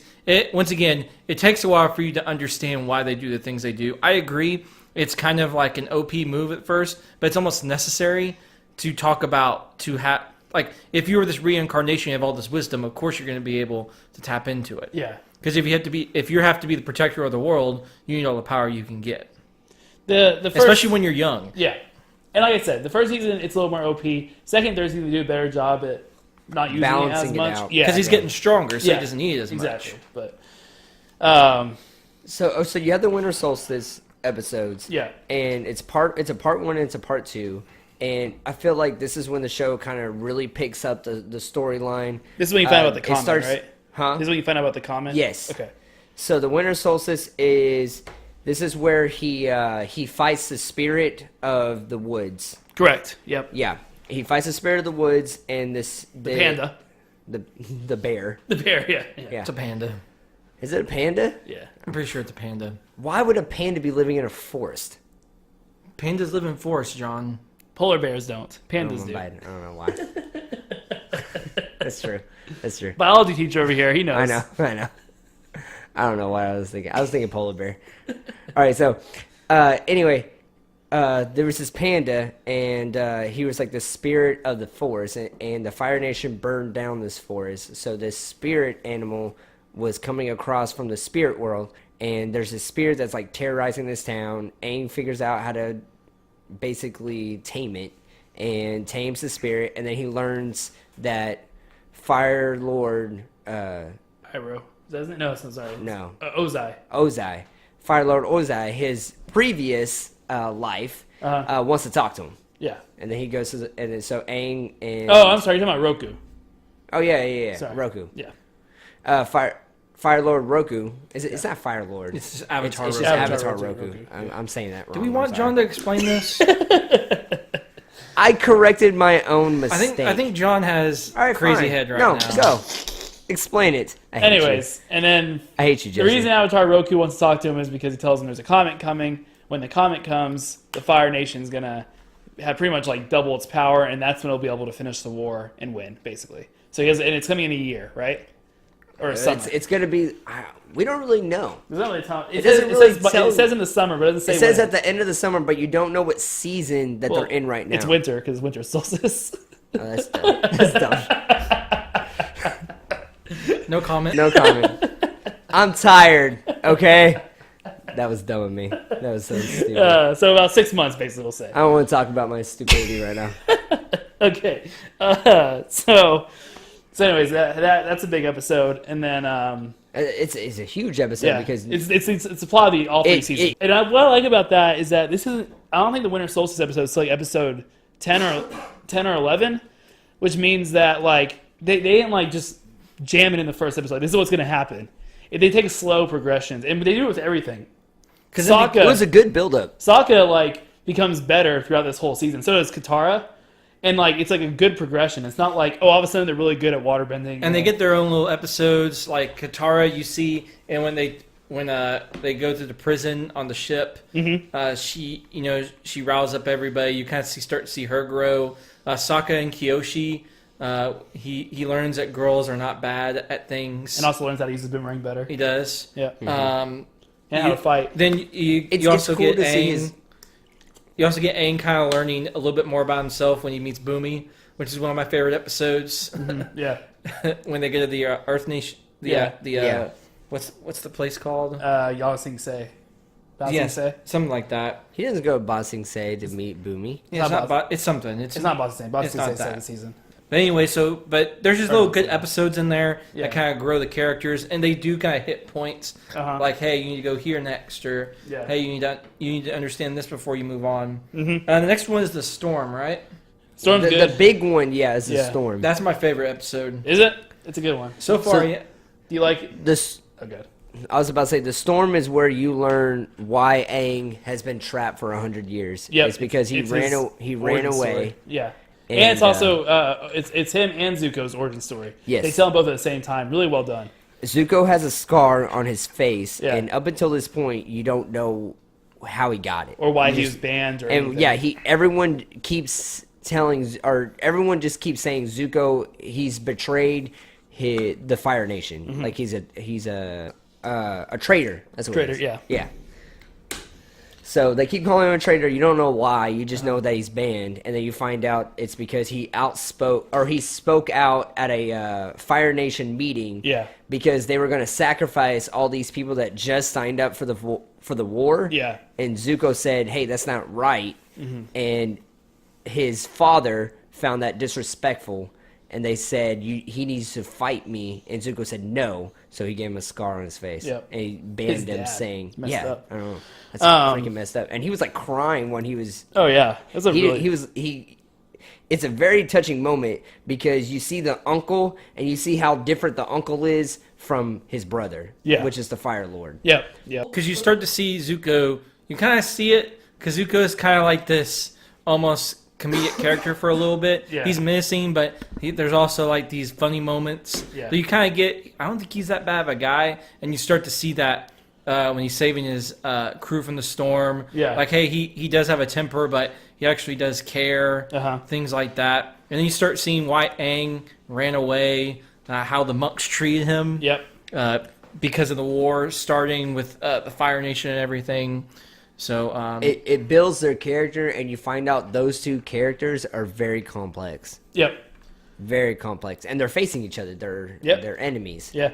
[SPEAKER 3] once again, it takes a while for you to understand why they do the things they do. I agree, it's kind of like an OP move at first, but it's almost necessary to talk about like if you were this reincarnation, you have all this wisdom. Of course, you're going to be able to tap into it.
[SPEAKER 2] Yeah.
[SPEAKER 3] Because if you have to be the protector of the world, you need all the power you can get.
[SPEAKER 2] The first,
[SPEAKER 3] especially when you're young.
[SPEAKER 2] Yeah, and like I said, the first season it's a little more OP. Second, third season they do a better job at not using
[SPEAKER 4] Balancing
[SPEAKER 2] it as
[SPEAKER 4] it
[SPEAKER 2] much.
[SPEAKER 4] out.
[SPEAKER 2] Yeah,
[SPEAKER 3] Because he's getting stronger, so he doesn't need it as
[SPEAKER 2] exactly.
[SPEAKER 3] much.
[SPEAKER 2] But
[SPEAKER 4] So you have the Winter Solstice episodes.
[SPEAKER 2] Yeah.
[SPEAKER 4] And it's a part 1 and it's a part 2. And I feel like this is when the show kind of really picks up the storyline.
[SPEAKER 2] this is when you find out about the comment, right?
[SPEAKER 4] Huh?
[SPEAKER 2] This is when you find out about the comment?
[SPEAKER 4] Yes.
[SPEAKER 2] Okay.
[SPEAKER 4] So the Winter Solstice is where he fights the spirit of the woods.
[SPEAKER 2] Correct. Yep.
[SPEAKER 4] Yeah. He fights the spirit of the woods and the
[SPEAKER 2] Panda.
[SPEAKER 4] The bear.
[SPEAKER 2] The bear, yeah.
[SPEAKER 4] Yeah.
[SPEAKER 3] It's a panda.
[SPEAKER 4] Is it a panda?
[SPEAKER 2] Yeah.
[SPEAKER 3] I'm pretty sure it's a panda.
[SPEAKER 4] Why would a panda be living in a forest?
[SPEAKER 3] Pandas live in forests, John.
[SPEAKER 2] Polar bears don't. Pandas do.
[SPEAKER 4] I don't know why. That's true. That's true.
[SPEAKER 2] Biology teacher over here, he knows.
[SPEAKER 4] I know. I don't know what I was thinking. I was thinking polar bear. All right, so anyway, there was this panda, and he was like the spirit of the forest, and the Fire Nation burned down this forest. So this spirit animal was coming across from the spirit world, and there's this spirit that's like terrorizing this town. Aang figures out how to basically tame it, and tames the spirit, and then he learns that Fire Lord...
[SPEAKER 2] Pyro. Doesn't it? No, it's not. Sorry.
[SPEAKER 4] No.
[SPEAKER 2] Ozai.
[SPEAKER 4] Fire Lord Ozai, his previous life, wants to talk to him.
[SPEAKER 2] Yeah.
[SPEAKER 4] And then he goes to and then so Aang and...
[SPEAKER 2] Oh, I'm sorry. You're talking about Roku.
[SPEAKER 4] Oh, yeah.
[SPEAKER 2] Sorry.
[SPEAKER 4] Roku.
[SPEAKER 2] Yeah.
[SPEAKER 4] Fire Lord Roku. It's not Fire Lord.
[SPEAKER 3] It's just Avatar
[SPEAKER 4] It's
[SPEAKER 3] Roku.
[SPEAKER 4] just
[SPEAKER 2] Avatar
[SPEAKER 4] Avatar
[SPEAKER 2] Roku.
[SPEAKER 4] Roku. I'm saying that wrong.
[SPEAKER 3] Do we
[SPEAKER 4] I'm
[SPEAKER 3] want
[SPEAKER 4] sorry.
[SPEAKER 3] John to explain this?
[SPEAKER 4] I corrected my own mistake.
[SPEAKER 3] I think John has
[SPEAKER 4] All right,
[SPEAKER 3] crazy
[SPEAKER 4] fine.
[SPEAKER 3] head right
[SPEAKER 4] no,
[SPEAKER 3] now.
[SPEAKER 4] go. Explain it. I hate
[SPEAKER 2] Anyways, and then
[SPEAKER 4] you. I hate you,
[SPEAKER 2] the
[SPEAKER 4] Jesse.
[SPEAKER 2] reason Avatar Roku wants to talk to him is because he tells him there's a comet coming. When the comet comes, the Fire Nation's gonna have pretty much like double its power, and that's when it'll be able to finish the war and win, basically. So and it's coming in a year, right? Or a summer.
[SPEAKER 4] It's going to be... we don't really know.
[SPEAKER 2] Does that really tell? It
[SPEAKER 4] doesn't
[SPEAKER 2] says,
[SPEAKER 4] really
[SPEAKER 2] it says,
[SPEAKER 4] tell-
[SPEAKER 2] it says in the summer, but it doesn't say
[SPEAKER 4] It says
[SPEAKER 2] when.
[SPEAKER 4] at the end of the summer, but you don't know what season that
[SPEAKER 2] Well,
[SPEAKER 4] they're in right now.
[SPEAKER 2] It's winter because it's winter solstice.
[SPEAKER 4] Oh, that's dumb. That's dumb.
[SPEAKER 3] No comment.
[SPEAKER 4] No comment. I'm tired, okay? That was dumb of me. That was so stupid.
[SPEAKER 2] So about 6 months, basically, we'll say.
[SPEAKER 4] I don't want to talk about my stupidity right now.
[SPEAKER 2] Okay. So anyways, that's a big episode, and then
[SPEAKER 4] It's a huge episode because
[SPEAKER 2] it's a plot of all 3 seasons. And what I like about that is that this isn't. I don't think the Winter Solstice episode is like episode 10 or 11, which means that like they didn't like just jam it in the first episode. This is what's going to happen. They take slow progressions, and they do it with everything. Because
[SPEAKER 4] it was a good build-up.
[SPEAKER 2] Sokka like becomes better throughout this whole season. So does Katara. And like it's like a good progression. It's not like all of a sudden they're really good at waterbending.
[SPEAKER 3] And they get their own little episodes, like Katara. You see, and when when they go to the prison on the ship. She riles up everybody. You kind of start to see her grow. Sokka and Kyoshi. He learns that girls are not bad at things,
[SPEAKER 2] And also learns how to use his boomerang better.
[SPEAKER 3] he does.
[SPEAKER 2] Yeah.
[SPEAKER 3] And
[SPEAKER 2] And how to fight.
[SPEAKER 3] Then you also
[SPEAKER 4] cool
[SPEAKER 3] get
[SPEAKER 4] to see
[SPEAKER 3] Aang. You also get Aang kind of learning a little bit more about himself when he meets Boomy, which is one of my favorite episodes.
[SPEAKER 2] Yeah.
[SPEAKER 3] When they go to the Earth Nation. What's the place called?
[SPEAKER 2] Y'all Sing Say.
[SPEAKER 3] Yes,
[SPEAKER 2] Say.
[SPEAKER 3] something like that.
[SPEAKER 4] He doesn't go to Ba Sing Se to meet Boomy.
[SPEAKER 3] Yeah, it's
[SPEAKER 2] not
[SPEAKER 3] not. It's something.
[SPEAKER 2] It's not Boss Sing. Boss
[SPEAKER 3] It's
[SPEAKER 2] Sing Say
[SPEAKER 3] not that.
[SPEAKER 2] second season.
[SPEAKER 3] But anyway, but there's just little good episodes in there
[SPEAKER 2] Yeah.
[SPEAKER 3] that kind of grow the characters, and they do kind of hit points
[SPEAKER 2] Uh-huh.
[SPEAKER 3] like, hey, you need to go here next, or
[SPEAKER 2] Yeah.
[SPEAKER 3] hey, you need to understand this before you move on. Mm-hmm. The next one is the Storm, right?
[SPEAKER 2] Storm's
[SPEAKER 4] The
[SPEAKER 2] good.
[SPEAKER 4] big one, is the
[SPEAKER 2] Yeah.
[SPEAKER 4] Storm.
[SPEAKER 3] That's my favorite episode
[SPEAKER 2] Is it? It's a good one.
[SPEAKER 3] so far.
[SPEAKER 4] So-
[SPEAKER 3] Yeah.
[SPEAKER 2] Do you like?
[SPEAKER 4] This
[SPEAKER 2] Oh, good.
[SPEAKER 4] I was about to say the Storm is where you learn why Aang has been trapped for 100 years.
[SPEAKER 2] Yep.
[SPEAKER 4] It's because he
[SPEAKER 2] It's
[SPEAKER 4] ran
[SPEAKER 2] his
[SPEAKER 4] away.
[SPEAKER 2] origin story. Yeah. And,
[SPEAKER 4] And,
[SPEAKER 2] it's also it's him and Zuko's origin story.
[SPEAKER 4] Yes.
[SPEAKER 2] They tell them both at the same time. Really well done.
[SPEAKER 4] Zuko has a scar on his face,
[SPEAKER 2] Yeah.
[SPEAKER 4] and up until this point, you don't know how he got it
[SPEAKER 2] Or why
[SPEAKER 4] You
[SPEAKER 2] he
[SPEAKER 4] just-
[SPEAKER 2] was banned or
[SPEAKER 4] And
[SPEAKER 2] anything.
[SPEAKER 4] yeah, everyone keeps everyone just keeps saying Zuko, he's betrayed the Fire Nation.
[SPEAKER 2] Mm-hmm.
[SPEAKER 4] Like he's a traitor. That's what
[SPEAKER 2] Traitor,
[SPEAKER 4] it is.
[SPEAKER 2] yeah.
[SPEAKER 4] Yeah. So they keep calling him a traitor. You don't know why. You just know that he's banned, and then you find out it's because he spoke out at a Fire Nation meeting.
[SPEAKER 2] Yeah.
[SPEAKER 4] Because they were going to sacrifice all these people that just signed up for the war.
[SPEAKER 2] Yeah.
[SPEAKER 4] And Zuko said, "Hey, that's not right."
[SPEAKER 2] Mm-hmm.
[SPEAKER 4] And his father found that disrespectful, and they said, he needs to fight me. And Zuko said no, so he gave him a scar on his face.
[SPEAKER 2] Yep.
[SPEAKER 4] And he banned
[SPEAKER 2] His
[SPEAKER 4] him,
[SPEAKER 2] dad
[SPEAKER 4] saying,
[SPEAKER 2] messed
[SPEAKER 4] "Yeah,
[SPEAKER 2] up.
[SPEAKER 4] I don't know, that's freaking messed up." And he was like crying when he was.
[SPEAKER 2] Oh yeah. That's a really.
[SPEAKER 4] He was. It's a very touching moment because you see the uncle, and you see how different the uncle is from his brother,
[SPEAKER 2] Yeah.
[SPEAKER 4] which is the Fire Lord.
[SPEAKER 2] Yep. Yep.
[SPEAKER 3] Because you start to see Zuko, you kind of see it because Zuko is kind of like this almost comedic character for a little bit.
[SPEAKER 2] Yeah.
[SPEAKER 3] He's menacing, but there's also like these funny moments.
[SPEAKER 2] Yeah.
[SPEAKER 3] So you kind of get, I don't think he's that bad of a guy, and you start to see that when he's saving his crew from the storm.
[SPEAKER 2] Yeah.
[SPEAKER 3] Like, hey, he does have a temper, but he actually does care.
[SPEAKER 2] Uh-huh.
[SPEAKER 3] Things like that. And then you start seeing why Aang ran away, how the monks treated him.
[SPEAKER 2] Yep.
[SPEAKER 3] Because of the war starting with the Fire Nation and everything. So
[SPEAKER 4] It builds their character, and you find out those two characters are very complex.
[SPEAKER 2] Yep.
[SPEAKER 4] Very complex. And they're facing each other.
[SPEAKER 2] Yep.
[SPEAKER 4] They're enemies.
[SPEAKER 2] Yeah.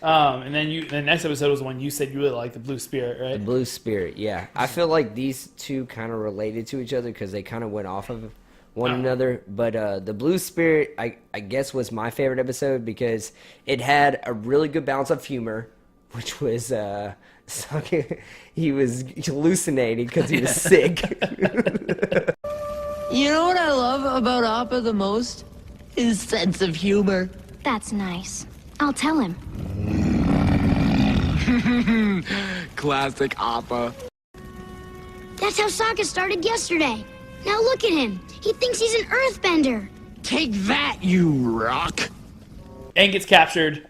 [SPEAKER 2] And then the next episode was one you said you really liked, the Blue Spirit, right?
[SPEAKER 4] The Blue Spirit, yeah. I feel like these two kind of related to each other because they kind of went off of one another. But the Blue Spirit, I guess, was my favorite episode because it had a really good balance of humor, which was he was hallucinating because he was sick.
[SPEAKER 7] You know what I love about Appa the most? His sense of humor.
[SPEAKER 5] That's nice. I'll tell him.
[SPEAKER 8] Classic Appa.
[SPEAKER 9] That's how Sokka started yesterday. Now look at him. He thinks he's an earthbender.
[SPEAKER 8] Take that, you rock.
[SPEAKER 2] Aang gets captured.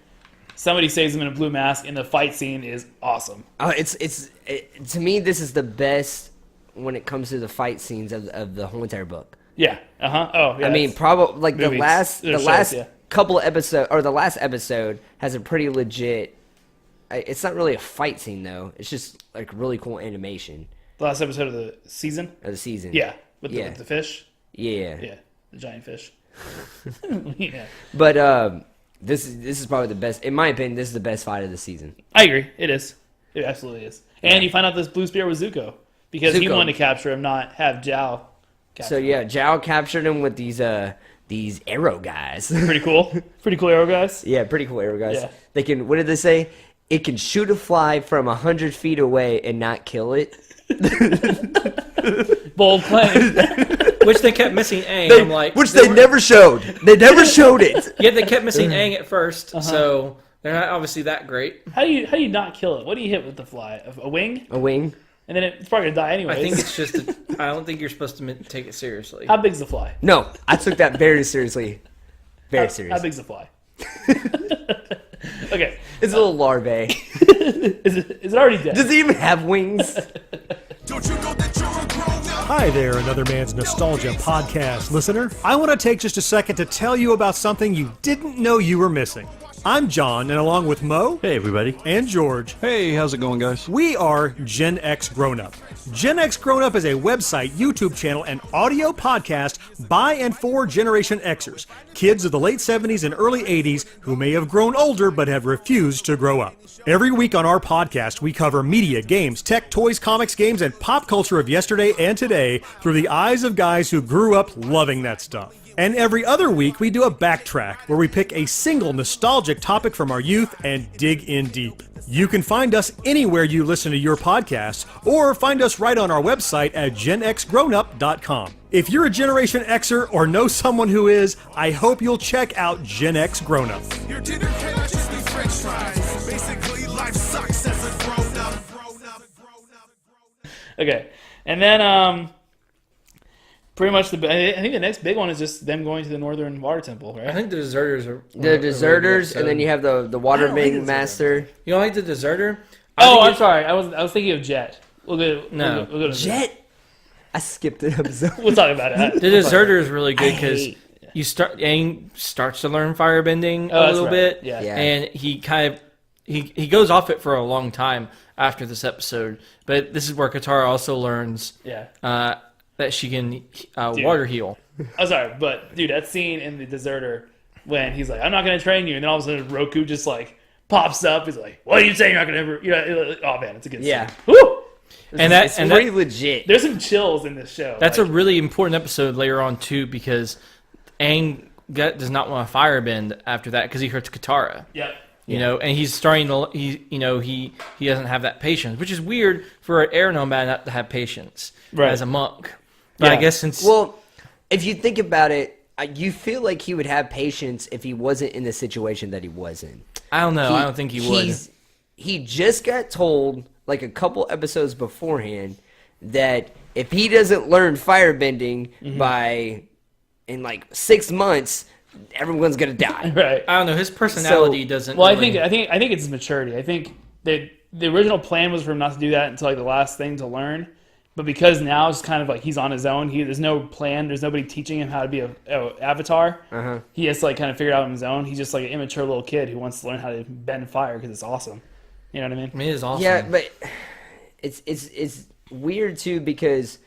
[SPEAKER 2] Somebody saves him in a blue mask, and the fight scene is awesome.
[SPEAKER 4] To me, this is the best when it comes to the fight scenes of the whole entire book.
[SPEAKER 2] Yeah. Uh huh. Oh, yeah.
[SPEAKER 4] I mean, probably like the
[SPEAKER 2] movies,
[SPEAKER 4] last
[SPEAKER 2] or shows, yeah.
[SPEAKER 4] couple of episodes, or the last episode has a pretty legit. It's not really a fight scene though. It's just like really cool animation
[SPEAKER 2] The last episode of the season.
[SPEAKER 4] of the season.
[SPEAKER 2] Yeah. With
[SPEAKER 4] Yeah.
[SPEAKER 2] the fish.
[SPEAKER 4] Yeah.
[SPEAKER 2] Yeah. The giant fish. Yeah.
[SPEAKER 4] But this is probably the best, in my opinion. This is the best fight of the season.
[SPEAKER 2] I agree. It is. It absolutely is. And you find out this Blue Spirit was Zuko because he
[SPEAKER 4] Zuko.
[SPEAKER 2] wanted to capture him, not have Zhao. Capture
[SPEAKER 4] So
[SPEAKER 2] him.
[SPEAKER 4] yeah, Zhao captured him with these arrow guys.
[SPEAKER 2] Pretty cool. Pretty cool arrow guys.
[SPEAKER 4] Yeah, pretty cool arrow guys.
[SPEAKER 2] Yeah.
[SPEAKER 4] They can. What did they say? It can shoot a fly from 100 feet away and not kill it.
[SPEAKER 2] Bold claim.
[SPEAKER 3] which they kept missing Aang. I'm like,
[SPEAKER 4] Which they never showed. They never showed it.
[SPEAKER 3] Yeah, they kept missing Aang at first, so they're not obviously that great.
[SPEAKER 2] How do you not kill it? What do you hit with the fly? A wing?
[SPEAKER 4] A wing.
[SPEAKER 2] And then it's probably gonna die anyways.
[SPEAKER 3] I think it's just. I don't think you're supposed to take it seriously.
[SPEAKER 2] How big's the fly?
[SPEAKER 4] No, I took that very seriously. Very serious.
[SPEAKER 2] How big's the fly? Okay.
[SPEAKER 4] It's a little larvae.
[SPEAKER 2] Is it already dead?
[SPEAKER 4] Does he even have wings?
[SPEAKER 10] Hi there, Another Man's Nostalgia podcast listener. I want to take just a second to tell you about something you didn't know you were missing. I'm John, and along with Mo,
[SPEAKER 11] hey everybody,
[SPEAKER 10] and George,
[SPEAKER 11] hey, how's it going, guys?
[SPEAKER 10] We are Gen X Grown Up. Gen X Grown Up is a website, YouTube channel, and audio podcast by and for Generation Xers, kids of the late 70s and early 80s who may have grown older but have refused to grow up. Every week on our podcast, we cover media, games, tech, toys, comics, games, and pop culture of yesterday and today through the eyes of guys who grew up loving that stuff. And every other week, we do a backtrack where we pick a single nostalgic topic from our youth and dig in deep. You can find us anywhere you listen to your podcasts, or find us right on our website at genxgrownup.com. If you're a Generation Xer or know someone who is, I hope you'll check out Gen X Grown Up.
[SPEAKER 12] Your dinner cannot just be french fries. Basically, life sucks as a grown up.
[SPEAKER 2] Okay, and then pretty much I think the next big one is just them going to the Northern Water Temple, right?
[SPEAKER 3] I think the deserters are
[SPEAKER 4] The deserters, and then you have the water main master.
[SPEAKER 3] You don't like the deserter?
[SPEAKER 2] I'm sorry. I was thinking of Jet. We'll go to
[SPEAKER 4] Jet. I skipped an episode.
[SPEAKER 2] We'll talk about it.
[SPEAKER 3] The deserter is really good because you Aang starts to learn firebending a little bit,
[SPEAKER 2] yeah.
[SPEAKER 3] And he kind of he goes off it for a long time after this episode. But this is where Katara also learns that she can water heal.
[SPEAKER 2] I'm sorry, but dude, that scene in the deserter when he's like, "I'm not going to train you," and then all of a sudden Roku just like pops up. He's like, "What are you saying? You're not going to ever?" Oh man, it's a good scene. Woo!
[SPEAKER 4] It's pretty legit.
[SPEAKER 2] There's some chills in this show.
[SPEAKER 3] That's a really important episode later on too, because Aang does not want to firebend after that because he hurts Katara.
[SPEAKER 2] Yep.
[SPEAKER 3] You know, and he's starting to he doesn't have that patience, which is weird for an air nomad not to have patience as a monk. But I guess
[SPEAKER 4] if you think about it, you feel like he would have patience if he wasn't in the situation that he was in.
[SPEAKER 3] I don't know. I don't think he would.
[SPEAKER 4] He just got told like a couple episodes beforehand that if he doesn't learn firebending in like 6 months, everyone's gonna die.
[SPEAKER 2] Right.
[SPEAKER 3] I don't know. His personality doesn't.
[SPEAKER 2] Well,
[SPEAKER 3] really...
[SPEAKER 2] I think it's his maturity. I think that the original plan was for him not to do that until like the last thing to learn. But because now it's kind of like he's on his own, there's no plan, there's nobody teaching him how to be a avatar. He has to like kind of figure it out on his own. He's just like an immature little kid who wants to learn how to bend fire because it's awesome. You know what I mean?
[SPEAKER 3] I mean, it is awesome.
[SPEAKER 4] Yeah, but it's weird too because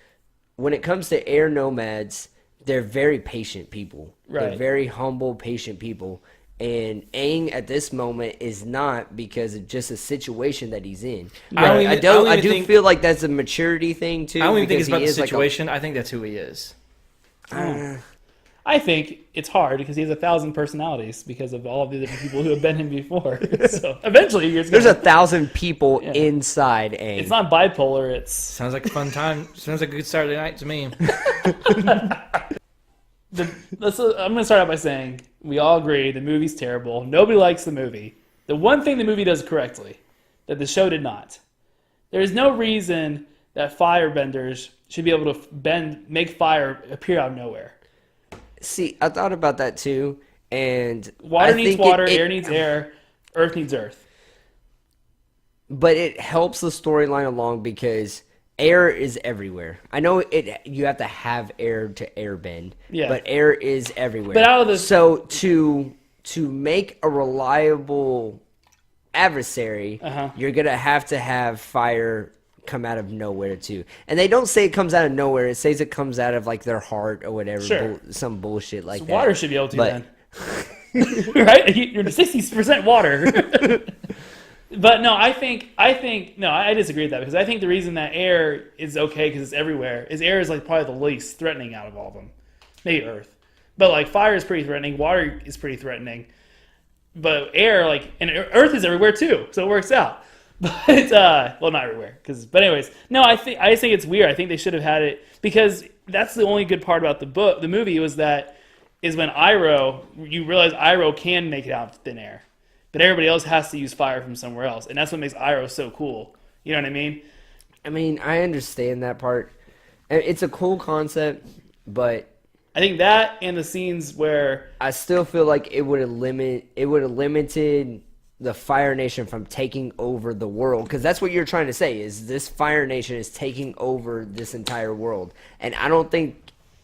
[SPEAKER 4] when it comes to air nomads, they're very patient people.
[SPEAKER 2] Right.
[SPEAKER 4] They're very humble, patient people. And Aang at this moment is not because of just a situation that he's in.
[SPEAKER 3] Right.
[SPEAKER 4] I do feel like that's a maturity thing too.
[SPEAKER 3] I don't even think it's about the
[SPEAKER 4] is
[SPEAKER 3] situation. I think that's who he is.
[SPEAKER 2] I think it's hard because he has 1,000 personalities because of all of the different people who have been him before. So eventually,
[SPEAKER 4] there's 1,000 people inside Aang.
[SPEAKER 2] It's not bipolar. It's
[SPEAKER 3] sounds like a fun time. Sounds like a good Saturday night to me.
[SPEAKER 2] I'm going to start out by saying we all agree the movie's terrible. Nobody likes the movie. The one thing the movie does correctly that the show did not. There is no reason that firebenders should be able to make fire appear out of nowhere.
[SPEAKER 4] See, I thought about that too, and
[SPEAKER 2] water needs water, air needs air, earth needs earth.
[SPEAKER 4] But it helps the storyline along because air is everywhere. I know you have to have air to airbend, but air is everywhere.
[SPEAKER 2] But out of this,
[SPEAKER 4] so to make a reliable adversary, you're gonna have to have fire come out of nowhere too. And they don't say it comes out of nowhere. It says it comes out of like their heart or whatever.
[SPEAKER 2] Sure.
[SPEAKER 4] Some bullshit like that.
[SPEAKER 2] Water should be able to then. Right? You're 60% water. But no, I disagree with that because I think the reason that air is okay because it's everywhere is air is like probably the least threatening out of all of them. Maybe earth. But like fire is pretty threatening. Water is pretty threatening. But air, and earth is everywhere too. So it works out. But well, not everywhere. But anyways, no, I just think it's weird. I think they should have had it because that's the only good part about the movie was that is when you realize Iroh can make it out of thin air, but everybody else has to use fire from somewhere else, and that's what makes Iroh so cool. You know what I mean?
[SPEAKER 4] I mean, I understand that part. It's a cool concept, but
[SPEAKER 2] I think that and the scenes where
[SPEAKER 4] I still feel like it would have limited the Fire Nation from taking over the world, because that's what you're trying to say, is this Fire Nation is taking over this entire world. And I don't think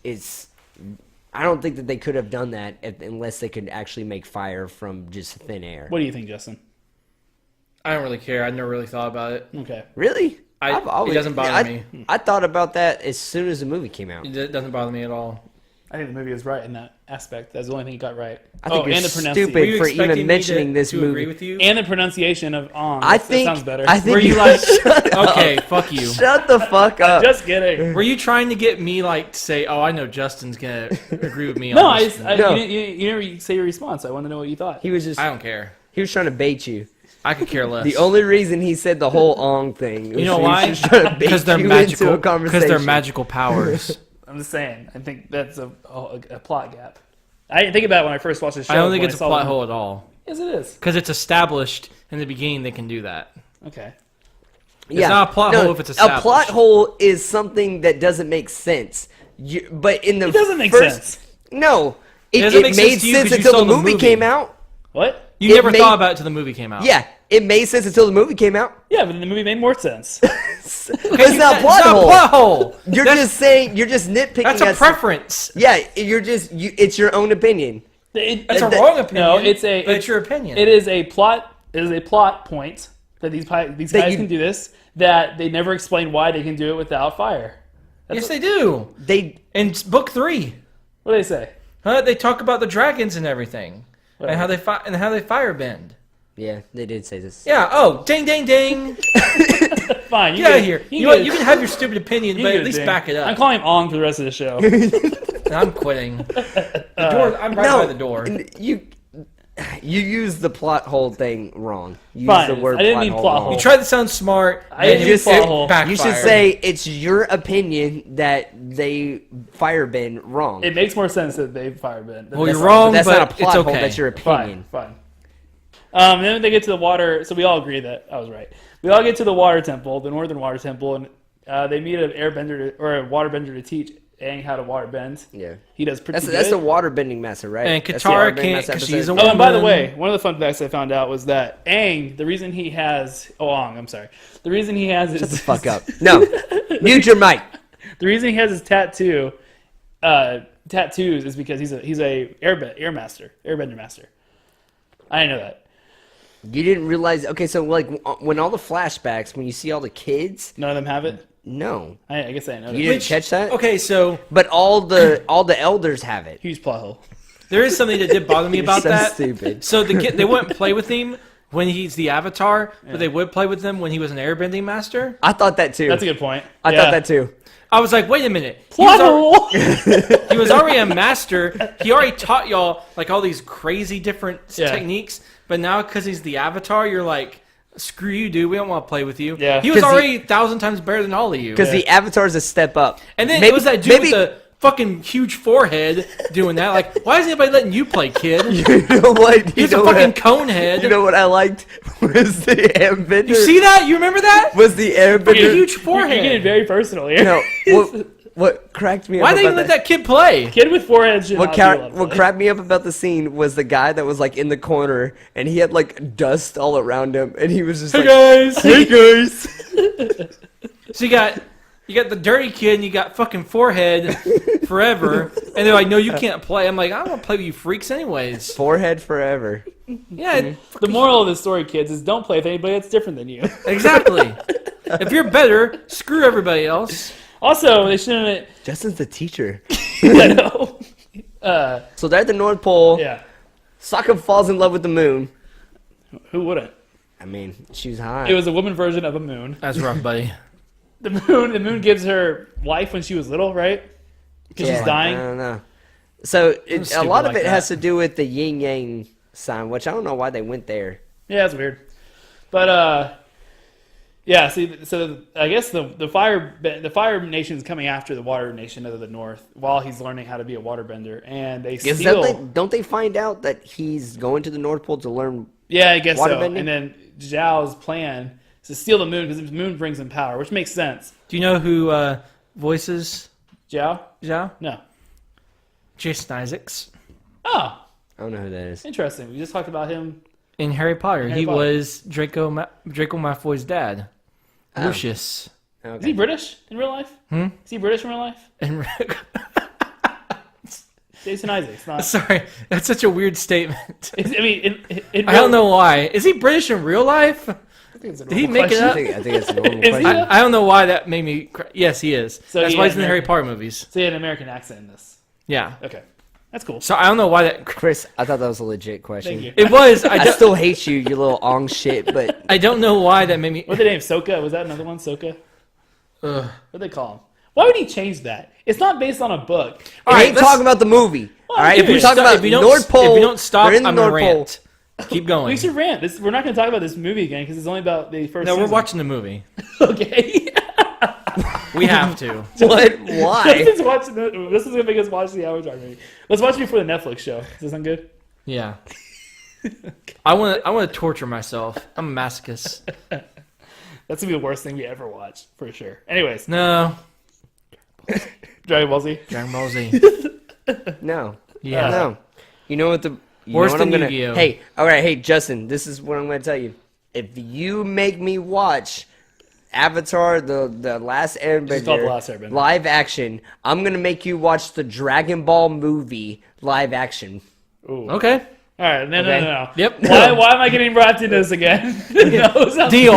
[SPEAKER 4] that they could have done that unless they could actually make fire from just thin air.
[SPEAKER 2] What do you think, Justin?
[SPEAKER 3] I don't really care. I never really thought about it.
[SPEAKER 2] Okay.
[SPEAKER 4] Really?
[SPEAKER 3] It doesn't bother me.
[SPEAKER 4] I thought about that as soon as the movie came out.
[SPEAKER 3] It doesn't bother me at all.
[SPEAKER 2] I think the movie was right in that aspect. That's the only thing you got right.
[SPEAKER 4] I think you're
[SPEAKER 2] and the
[SPEAKER 4] stupid
[SPEAKER 3] Were you
[SPEAKER 4] for
[SPEAKER 3] expecting
[SPEAKER 4] even
[SPEAKER 3] me
[SPEAKER 4] mentioning this
[SPEAKER 3] to
[SPEAKER 4] movie.
[SPEAKER 3] agree with you?
[SPEAKER 2] And the pronunciation of Ong.
[SPEAKER 4] I
[SPEAKER 2] That
[SPEAKER 4] think
[SPEAKER 2] sounds better.
[SPEAKER 4] I think
[SPEAKER 3] Were you like, okay, fuck you.
[SPEAKER 4] Shut the fuck up.
[SPEAKER 2] Just kidding.
[SPEAKER 3] Were you trying to get me like to say, "Oh, I know Justin's gonna agree with me"?
[SPEAKER 2] No,
[SPEAKER 3] on this.
[SPEAKER 4] No.
[SPEAKER 2] you never say your response. I want to know what you thought.
[SPEAKER 4] He was just
[SPEAKER 3] I don't care.
[SPEAKER 4] he was trying to bait you.
[SPEAKER 3] I could care less.
[SPEAKER 4] The only reason he said the whole Ong thing was
[SPEAKER 3] you know
[SPEAKER 4] he was
[SPEAKER 3] why?
[SPEAKER 4] just trying to bait
[SPEAKER 3] Because they're
[SPEAKER 4] you
[SPEAKER 3] magical.
[SPEAKER 4] into a
[SPEAKER 3] Because
[SPEAKER 4] conversation.
[SPEAKER 3] they're magical powers.
[SPEAKER 2] I'm just saying. I think that's a plot gap. I didn't think about it when I first watched the show.
[SPEAKER 3] I don't think
[SPEAKER 2] when
[SPEAKER 3] it's a
[SPEAKER 2] saw
[SPEAKER 3] plot
[SPEAKER 2] them.
[SPEAKER 3] hole at all.
[SPEAKER 2] Yes, it is.
[SPEAKER 3] Because it's established in the beginning they can do that.
[SPEAKER 2] Okay.
[SPEAKER 3] It's not a plot hole if it's established.
[SPEAKER 4] A plot hole is something that doesn't make sense. But in the
[SPEAKER 2] It doesn't make
[SPEAKER 4] first,
[SPEAKER 2] sense.
[SPEAKER 4] No, it
[SPEAKER 3] doesn't make
[SPEAKER 4] made
[SPEAKER 3] sense to you
[SPEAKER 4] sense
[SPEAKER 3] 'cause you
[SPEAKER 4] until
[SPEAKER 3] saw
[SPEAKER 4] the
[SPEAKER 3] the
[SPEAKER 4] movie
[SPEAKER 3] movie.
[SPEAKER 4] came out.
[SPEAKER 2] What?
[SPEAKER 3] You never
[SPEAKER 4] made-
[SPEAKER 3] thought about it until the movie came out.
[SPEAKER 4] Yeah, it made sense until the movie came out.
[SPEAKER 2] Yeah, but then the movie made more sense.
[SPEAKER 4] But it's not a plot
[SPEAKER 3] It's not a
[SPEAKER 4] hole.
[SPEAKER 3] plot hole.
[SPEAKER 4] You're just saying. You're just nitpicking.
[SPEAKER 3] That's a
[SPEAKER 4] as-
[SPEAKER 3] preference.
[SPEAKER 4] Yeah, it's your own opinion.
[SPEAKER 3] That's a wrong opinion.
[SPEAKER 2] No,
[SPEAKER 3] but it's your opinion.
[SPEAKER 2] It is a plot. It is a plot point that these guys
[SPEAKER 4] you-
[SPEAKER 2] can do this. That they never explain why they can do it without fire.
[SPEAKER 3] Yes, they do. In book 3.
[SPEAKER 2] What do they say?
[SPEAKER 3] They talk about the dragons and everything, and how they firebend.
[SPEAKER 4] Yeah, they did say this.
[SPEAKER 3] Yeah. Oh, ding, ding, ding.
[SPEAKER 2] Fine.
[SPEAKER 3] Get out of here. You know what? You can have your stupid opinion, but at least back it up.
[SPEAKER 2] I'm calling him Ong for the rest of the show.
[SPEAKER 3] I'm quitting. The door. I'm right by the door.
[SPEAKER 4] You used the plot hole thing wrong. You
[SPEAKER 2] Fine,
[SPEAKER 4] used the word
[SPEAKER 2] I didn't mean plot
[SPEAKER 4] wrong.
[SPEAKER 2] hole.
[SPEAKER 3] You tried to sound smart.
[SPEAKER 2] I didn't mean plot hole.
[SPEAKER 4] You should say it's your opinion that they firebend wrong.
[SPEAKER 2] It makes more sense that they firebend.
[SPEAKER 3] Well, you're wrong,
[SPEAKER 4] That's
[SPEAKER 3] but
[SPEAKER 4] not a plot
[SPEAKER 3] it's
[SPEAKER 4] hole.
[SPEAKER 3] okay.
[SPEAKER 4] That's your opinion.
[SPEAKER 2] Fine. Then they get to the water. So we all agree that I was right. We all get to the water temple, the northern water temple, and they meet an airbender or a waterbender to teach Aang how to water bend.
[SPEAKER 4] Yeah,
[SPEAKER 2] he does pretty good.
[SPEAKER 4] That's the waterbending master, right?
[SPEAKER 3] And
[SPEAKER 4] That's the
[SPEAKER 3] Katara
[SPEAKER 4] waterbending
[SPEAKER 3] can't
[SPEAKER 4] master
[SPEAKER 3] because
[SPEAKER 4] episode.
[SPEAKER 3] she's a
[SPEAKER 2] Oh,
[SPEAKER 3] woman.
[SPEAKER 2] and by the way, one of the fun facts I found out was that Aang, the reason he has Ong, I'm sorry, the reason he has his
[SPEAKER 4] Shut the fuck up. No, mute your mic.
[SPEAKER 2] The reason he has his tattoos is because he's a airbender master. I didn't know that.
[SPEAKER 4] You didn't realize? Okay, so like when all the flashbacks, when you see all the kids,
[SPEAKER 2] None of them have it.
[SPEAKER 4] no,
[SPEAKER 2] I guess I didn't know.
[SPEAKER 4] you
[SPEAKER 2] that.
[SPEAKER 4] didn't catch that.
[SPEAKER 3] Okay, so
[SPEAKER 4] But all the elders have it.
[SPEAKER 2] Huge plot hole.
[SPEAKER 3] there is something that did bother me about
[SPEAKER 4] so
[SPEAKER 3] that.
[SPEAKER 4] stupid.
[SPEAKER 3] So they wouldn't play with him when he's the Avatar, but they would play with him when he was an airbending master.
[SPEAKER 4] I thought that too.
[SPEAKER 2] That's a good point.
[SPEAKER 4] I thought that too.
[SPEAKER 3] I was like, wait a minute.
[SPEAKER 2] Plot hole.
[SPEAKER 3] He was already a master. He already taught y'all like all these crazy different techniques. But now because he's the Avatar, you're like, screw you, dude. We don't want to play with you.
[SPEAKER 2] Yeah.
[SPEAKER 3] He was
[SPEAKER 4] 'Cause
[SPEAKER 3] already 1,000 times better than all of you.
[SPEAKER 4] Because the Avatar's a step up.
[SPEAKER 3] And then it was that dude with the fucking huge forehead doing that. Like, why is anybody letting you play, kid?
[SPEAKER 4] You know what?
[SPEAKER 3] He's a fucking cone head.
[SPEAKER 4] You know what I liked was the airbender.
[SPEAKER 3] You see that? You remember that?
[SPEAKER 4] Was the airbender
[SPEAKER 3] Fucking huge
[SPEAKER 2] You're
[SPEAKER 3] forehead.
[SPEAKER 2] getting very personal here.
[SPEAKER 4] No, what cracked me up
[SPEAKER 3] Why did
[SPEAKER 4] about
[SPEAKER 3] they let that kid play?
[SPEAKER 2] Kid with forehead should
[SPEAKER 4] What,
[SPEAKER 2] not be allowed to
[SPEAKER 4] what
[SPEAKER 2] play.
[SPEAKER 4] cracked me up about the scene was the guy that was like in the corner and he had like dust all around him and he was just
[SPEAKER 2] Hey
[SPEAKER 4] like,
[SPEAKER 2] guys.
[SPEAKER 4] "Hey guys."
[SPEAKER 3] So you got the dirty kid and you got fucking forehead forever. And they're like, no, you can't play. I'm like, I don't want to play with you freaks anyways.
[SPEAKER 4] Forehead forever.
[SPEAKER 3] Yeah,
[SPEAKER 2] The moral of the story, kids, is don't play with anybody that's different than you.
[SPEAKER 3] exactly. If you're better, screw everybody else.
[SPEAKER 2] Also, they shouldn't.
[SPEAKER 4] Justin's the teacher.
[SPEAKER 2] I know.
[SPEAKER 4] So they're at the North Pole.
[SPEAKER 2] Yeah.
[SPEAKER 4] Sokka falls in love with the moon.
[SPEAKER 2] Who wouldn't?
[SPEAKER 4] I mean, she's hot.
[SPEAKER 2] It was a woman version of a moon.
[SPEAKER 3] That's rough, buddy.
[SPEAKER 2] The moon gives her life when she was little, right? Because she's
[SPEAKER 4] I
[SPEAKER 2] dying.
[SPEAKER 4] don't know. So a
[SPEAKER 3] stupid
[SPEAKER 4] lot of
[SPEAKER 3] like
[SPEAKER 4] it has
[SPEAKER 3] that.
[SPEAKER 4] to do with the yin yang sign, which I don't know why they went there.
[SPEAKER 2] Yeah, that's weird. But yeah. See, so I guess the fire nation is coming after the water nation of the north while he's learning how to be a waterbender, and they steal.
[SPEAKER 4] Don't they find out that he's going to the North Pole to learn?
[SPEAKER 2] Yeah, I guess so.
[SPEAKER 4] Waterbending?
[SPEAKER 2] And then Zhao's plan is to steal the moon because the moon brings him power, which makes sense.
[SPEAKER 3] Do you know who voices
[SPEAKER 2] Zhao?
[SPEAKER 3] Zhao?
[SPEAKER 2] No.
[SPEAKER 3] Jason Isaacs.
[SPEAKER 2] Oh,
[SPEAKER 4] I don't know who that is.
[SPEAKER 2] interesting. We just talked about him
[SPEAKER 3] In Harry Potter,
[SPEAKER 2] Harry
[SPEAKER 3] he
[SPEAKER 2] Potter.
[SPEAKER 3] was Draco Malfoy's dad, Lucius.
[SPEAKER 2] Is he British in real life? Is he British in real life?
[SPEAKER 3] And
[SPEAKER 2] Jason Isaacs. Not.
[SPEAKER 3] sorry, that's such a weird statement.
[SPEAKER 2] I mean, in
[SPEAKER 3] I don't know why. Is he British in real life? Did he make it
[SPEAKER 4] I
[SPEAKER 3] up?
[SPEAKER 4] think it's a normal
[SPEAKER 2] Is he?
[SPEAKER 4] question.
[SPEAKER 3] I don't know why that made me. Yes, he is.
[SPEAKER 2] So
[SPEAKER 3] That's
[SPEAKER 2] he
[SPEAKER 3] why
[SPEAKER 2] had
[SPEAKER 3] he's in the
[SPEAKER 2] an
[SPEAKER 3] Harry
[SPEAKER 2] American-
[SPEAKER 3] Potter movies.
[SPEAKER 2] So he had an American accent in this.
[SPEAKER 3] Yeah.
[SPEAKER 2] Okay, that's cool.
[SPEAKER 3] So I don't know why that.
[SPEAKER 4] Chris, I thought that was a legit question.
[SPEAKER 2] Thank you.
[SPEAKER 3] It was.
[SPEAKER 4] I still hate you, you little ong shit, but
[SPEAKER 3] I don't know why that made me.
[SPEAKER 2] What's the name? Soka? Was that another one? Soka?
[SPEAKER 3] Ugh.
[SPEAKER 2] What'd they call him? Why would he change that? It's not based on a book.
[SPEAKER 4] I
[SPEAKER 3] right,
[SPEAKER 4] ain't
[SPEAKER 3] let's-
[SPEAKER 4] talking about the movie. All right,
[SPEAKER 2] if
[SPEAKER 4] if we're
[SPEAKER 2] you
[SPEAKER 4] talking about North Pole,
[SPEAKER 3] if you don't stop,
[SPEAKER 4] they're in the
[SPEAKER 3] I'm
[SPEAKER 4] North
[SPEAKER 3] gonna
[SPEAKER 4] Pole.
[SPEAKER 3] rant. Keep going.
[SPEAKER 2] We should rant. We're not going to talk about this movie again because it's only about the first.
[SPEAKER 3] No, we're
[SPEAKER 2] season.
[SPEAKER 3] watching the movie.
[SPEAKER 2] Okay.
[SPEAKER 3] We have to.
[SPEAKER 4] What? Why?
[SPEAKER 2] This is going to make us watch the Avatar movie. Let's watch it before the Netflix show. Does that sound good?
[SPEAKER 3] Yeah. I want to torture myself. I'm a masochist.
[SPEAKER 2] That's going to be the worst thing we ever watch, for sure. Anyways,
[SPEAKER 3] No.
[SPEAKER 2] Dragon Ball Z.
[SPEAKER 3] Dragon Ball Z.
[SPEAKER 4] No.
[SPEAKER 3] Yeah.
[SPEAKER 4] No. You know what the
[SPEAKER 3] Worse
[SPEAKER 4] know what
[SPEAKER 3] than
[SPEAKER 4] I'm gonna,
[SPEAKER 3] Yu-Gi-Oh.
[SPEAKER 4] Hey, all right, hey Justin, this is what I'm gonna tell you. If you make me watch Avatar, the Last
[SPEAKER 2] Just call it
[SPEAKER 4] Airbender,
[SPEAKER 2] The Last Airbender.
[SPEAKER 4] live action, I'm gonna make you watch the Dragon Ball movie live action.
[SPEAKER 2] Ooh.
[SPEAKER 3] Okay.
[SPEAKER 2] All right. No.
[SPEAKER 3] Yep.
[SPEAKER 2] Why am I getting wrapped into this again? No,
[SPEAKER 3] Deal.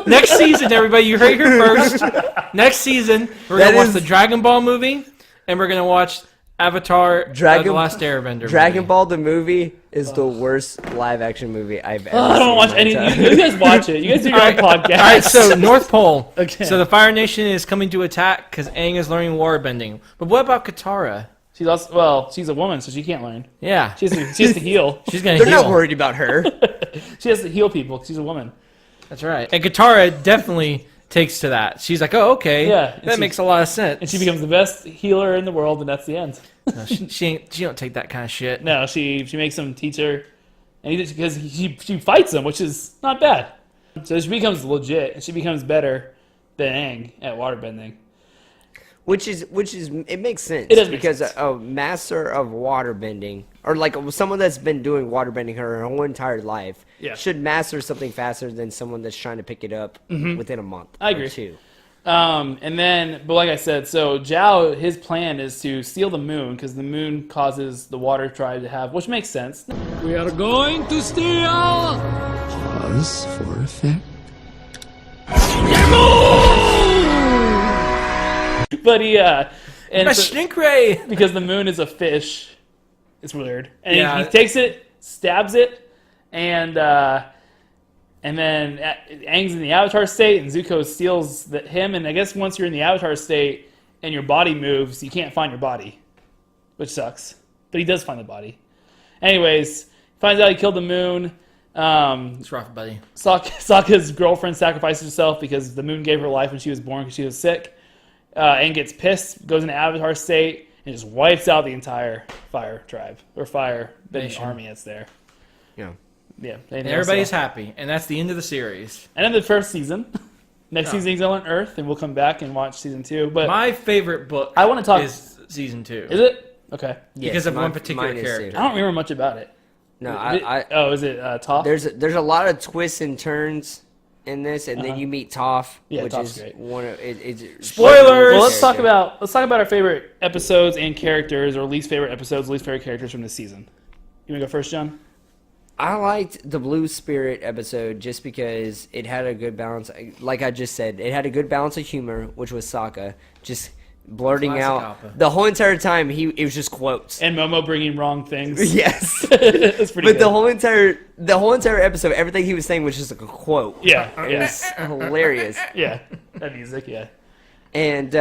[SPEAKER 3] Next season, everybody, you heard it here first. Next season, we're
[SPEAKER 4] That
[SPEAKER 3] gonna watch
[SPEAKER 4] is-
[SPEAKER 3] the Dragon Ball movie, and we're gonna watch Avatar: The Last Airbender.
[SPEAKER 4] Dragon
[SPEAKER 3] movie.
[SPEAKER 4] Ball the movie is the worst live action movie I've ever
[SPEAKER 2] I
[SPEAKER 4] seen.
[SPEAKER 2] don't watch
[SPEAKER 4] in my
[SPEAKER 2] any.
[SPEAKER 4] entire-
[SPEAKER 2] You guys watch it. You guys do your own podcast.
[SPEAKER 3] All right, so North Pole.
[SPEAKER 2] Okay.
[SPEAKER 3] So the Fire Nation is coming to attack because Aang is learning waterbending. But what about Katara?
[SPEAKER 2] She's also, well, she's a woman, so she can't learn.
[SPEAKER 3] Yeah,
[SPEAKER 2] She has to heal.
[SPEAKER 3] she's gonna
[SPEAKER 4] They're
[SPEAKER 3] heal.
[SPEAKER 4] not worried about her.
[SPEAKER 2] She has to heal people 'cause she's a woman.
[SPEAKER 3] That's right. And Katara definitely takes to that. She's like, oh, okay.
[SPEAKER 2] Yeah, and
[SPEAKER 3] that
[SPEAKER 2] she-
[SPEAKER 3] makes a lot of sense.
[SPEAKER 2] And she becomes the best healer in the world, and that's the end.
[SPEAKER 3] No, she don't take that kind of shit.
[SPEAKER 2] No, she makes him teach her, and because she fights him, which is not bad. So she becomes legit, and she becomes better than Aang at waterbending.
[SPEAKER 4] Which is it makes sense.
[SPEAKER 2] It does make
[SPEAKER 4] because
[SPEAKER 2] sense.
[SPEAKER 4] a master of waterbending, or like someone that's been doing waterbending her whole entire life,
[SPEAKER 2] Yeah.
[SPEAKER 4] should master something faster than someone that's trying to pick it up within a month.
[SPEAKER 2] I
[SPEAKER 4] or
[SPEAKER 2] agree.
[SPEAKER 4] two.
[SPEAKER 2] And then, but like I said, so Zhao, his plan is to steal the moon because the moon causes the water tribe to have, which makes sense.
[SPEAKER 8] We are going to steal. Pause for effect.
[SPEAKER 2] But he,
[SPEAKER 3] My
[SPEAKER 2] and so,
[SPEAKER 3] stink ray.
[SPEAKER 2] because the moon is a fish, it's weird. And
[SPEAKER 3] Yeah.
[SPEAKER 2] he takes it, stabs it, and then Aang's in the Avatar state, and Zuko steals him. And I guess once you're in the Avatar state and your body moves, you can't find your body, which sucks. But he does find the body. Anyways, finds out he killed the moon.
[SPEAKER 3] It's rough, buddy.
[SPEAKER 2] Sokka's girlfriend sacrifices herself because the moon gave her life when she was born because she was sick. Aang gets pissed, goes into Avatar state, and just wipes out the entire fire tribe or fire
[SPEAKER 3] Nation.
[SPEAKER 2] army that's there.
[SPEAKER 4] Yeah.
[SPEAKER 2] Yeah,
[SPEAKER 3] And everybody's happy, and that's the end of the series.
[SPEAKER 2] And then the first season. Next
[SPEAKER 3] No.
[SPEAKER 2] season he's on Earth, and we'll come back and watch season 2. But
[SPEAKER 3] My favorite book
[SPEAKER 2] I wanna talk-
[SPEAKER 3] is season 2.
[SPEAKER 2] is it? Okay.
[SPEAKER 3] Because of one particular
[SPEAKER 4] mine is
[SPEAKER 3] character.
[SPEAKER 4] too.
[SPEAKER 2] I don't remember much about it.
[SPEAKER 4] No,
[SPEAKER 2] Is it Toph?
[SPEAKER 4] there's a lot of twists and turns in this, and then you meet Toph,
[SPEAKER 2] Yeah,
[SPEAKER 4] which
[SPEAKER 2] Toph's
[SPEAKER 4] is
[SPEAKER 2] great.
[SPEAKER 4] one of it's
[SPEAKER 3] Spoilers!
[SPEAKER 2] Well, let's talk about our favorite episodes and characters, or least favorite episodes, least favorite characters from this season. You wanna go first, John?
[SPEAKER 4] I liked the Blue Spirit episode just because it had a good balance. Like I just said, it had a good balance of humor, which was Sokka just blurting
[SPEAKER 3] Classic
[SPEAKER 4] out
[SPEAKER 3] Appa.
[SPEAKER 4] the whole entire time. It was just quotes.
[SPEAKER 2] And Momo bringing wrong things.
[SPEAKER 4] Yes,
[SPEAKER 2] That's pretty
[SPEAKER 4] but
[SPEAKER 2] good.
[SPEAKER 4] the whole entire episode, everything he was saying was just like a quote.
[SPEAKER 2] Yeah,
[SPEAKER 4] It was hilarious.
[SPEAKER 2] yeah. That music, yeah.
[SPEAKER 4] And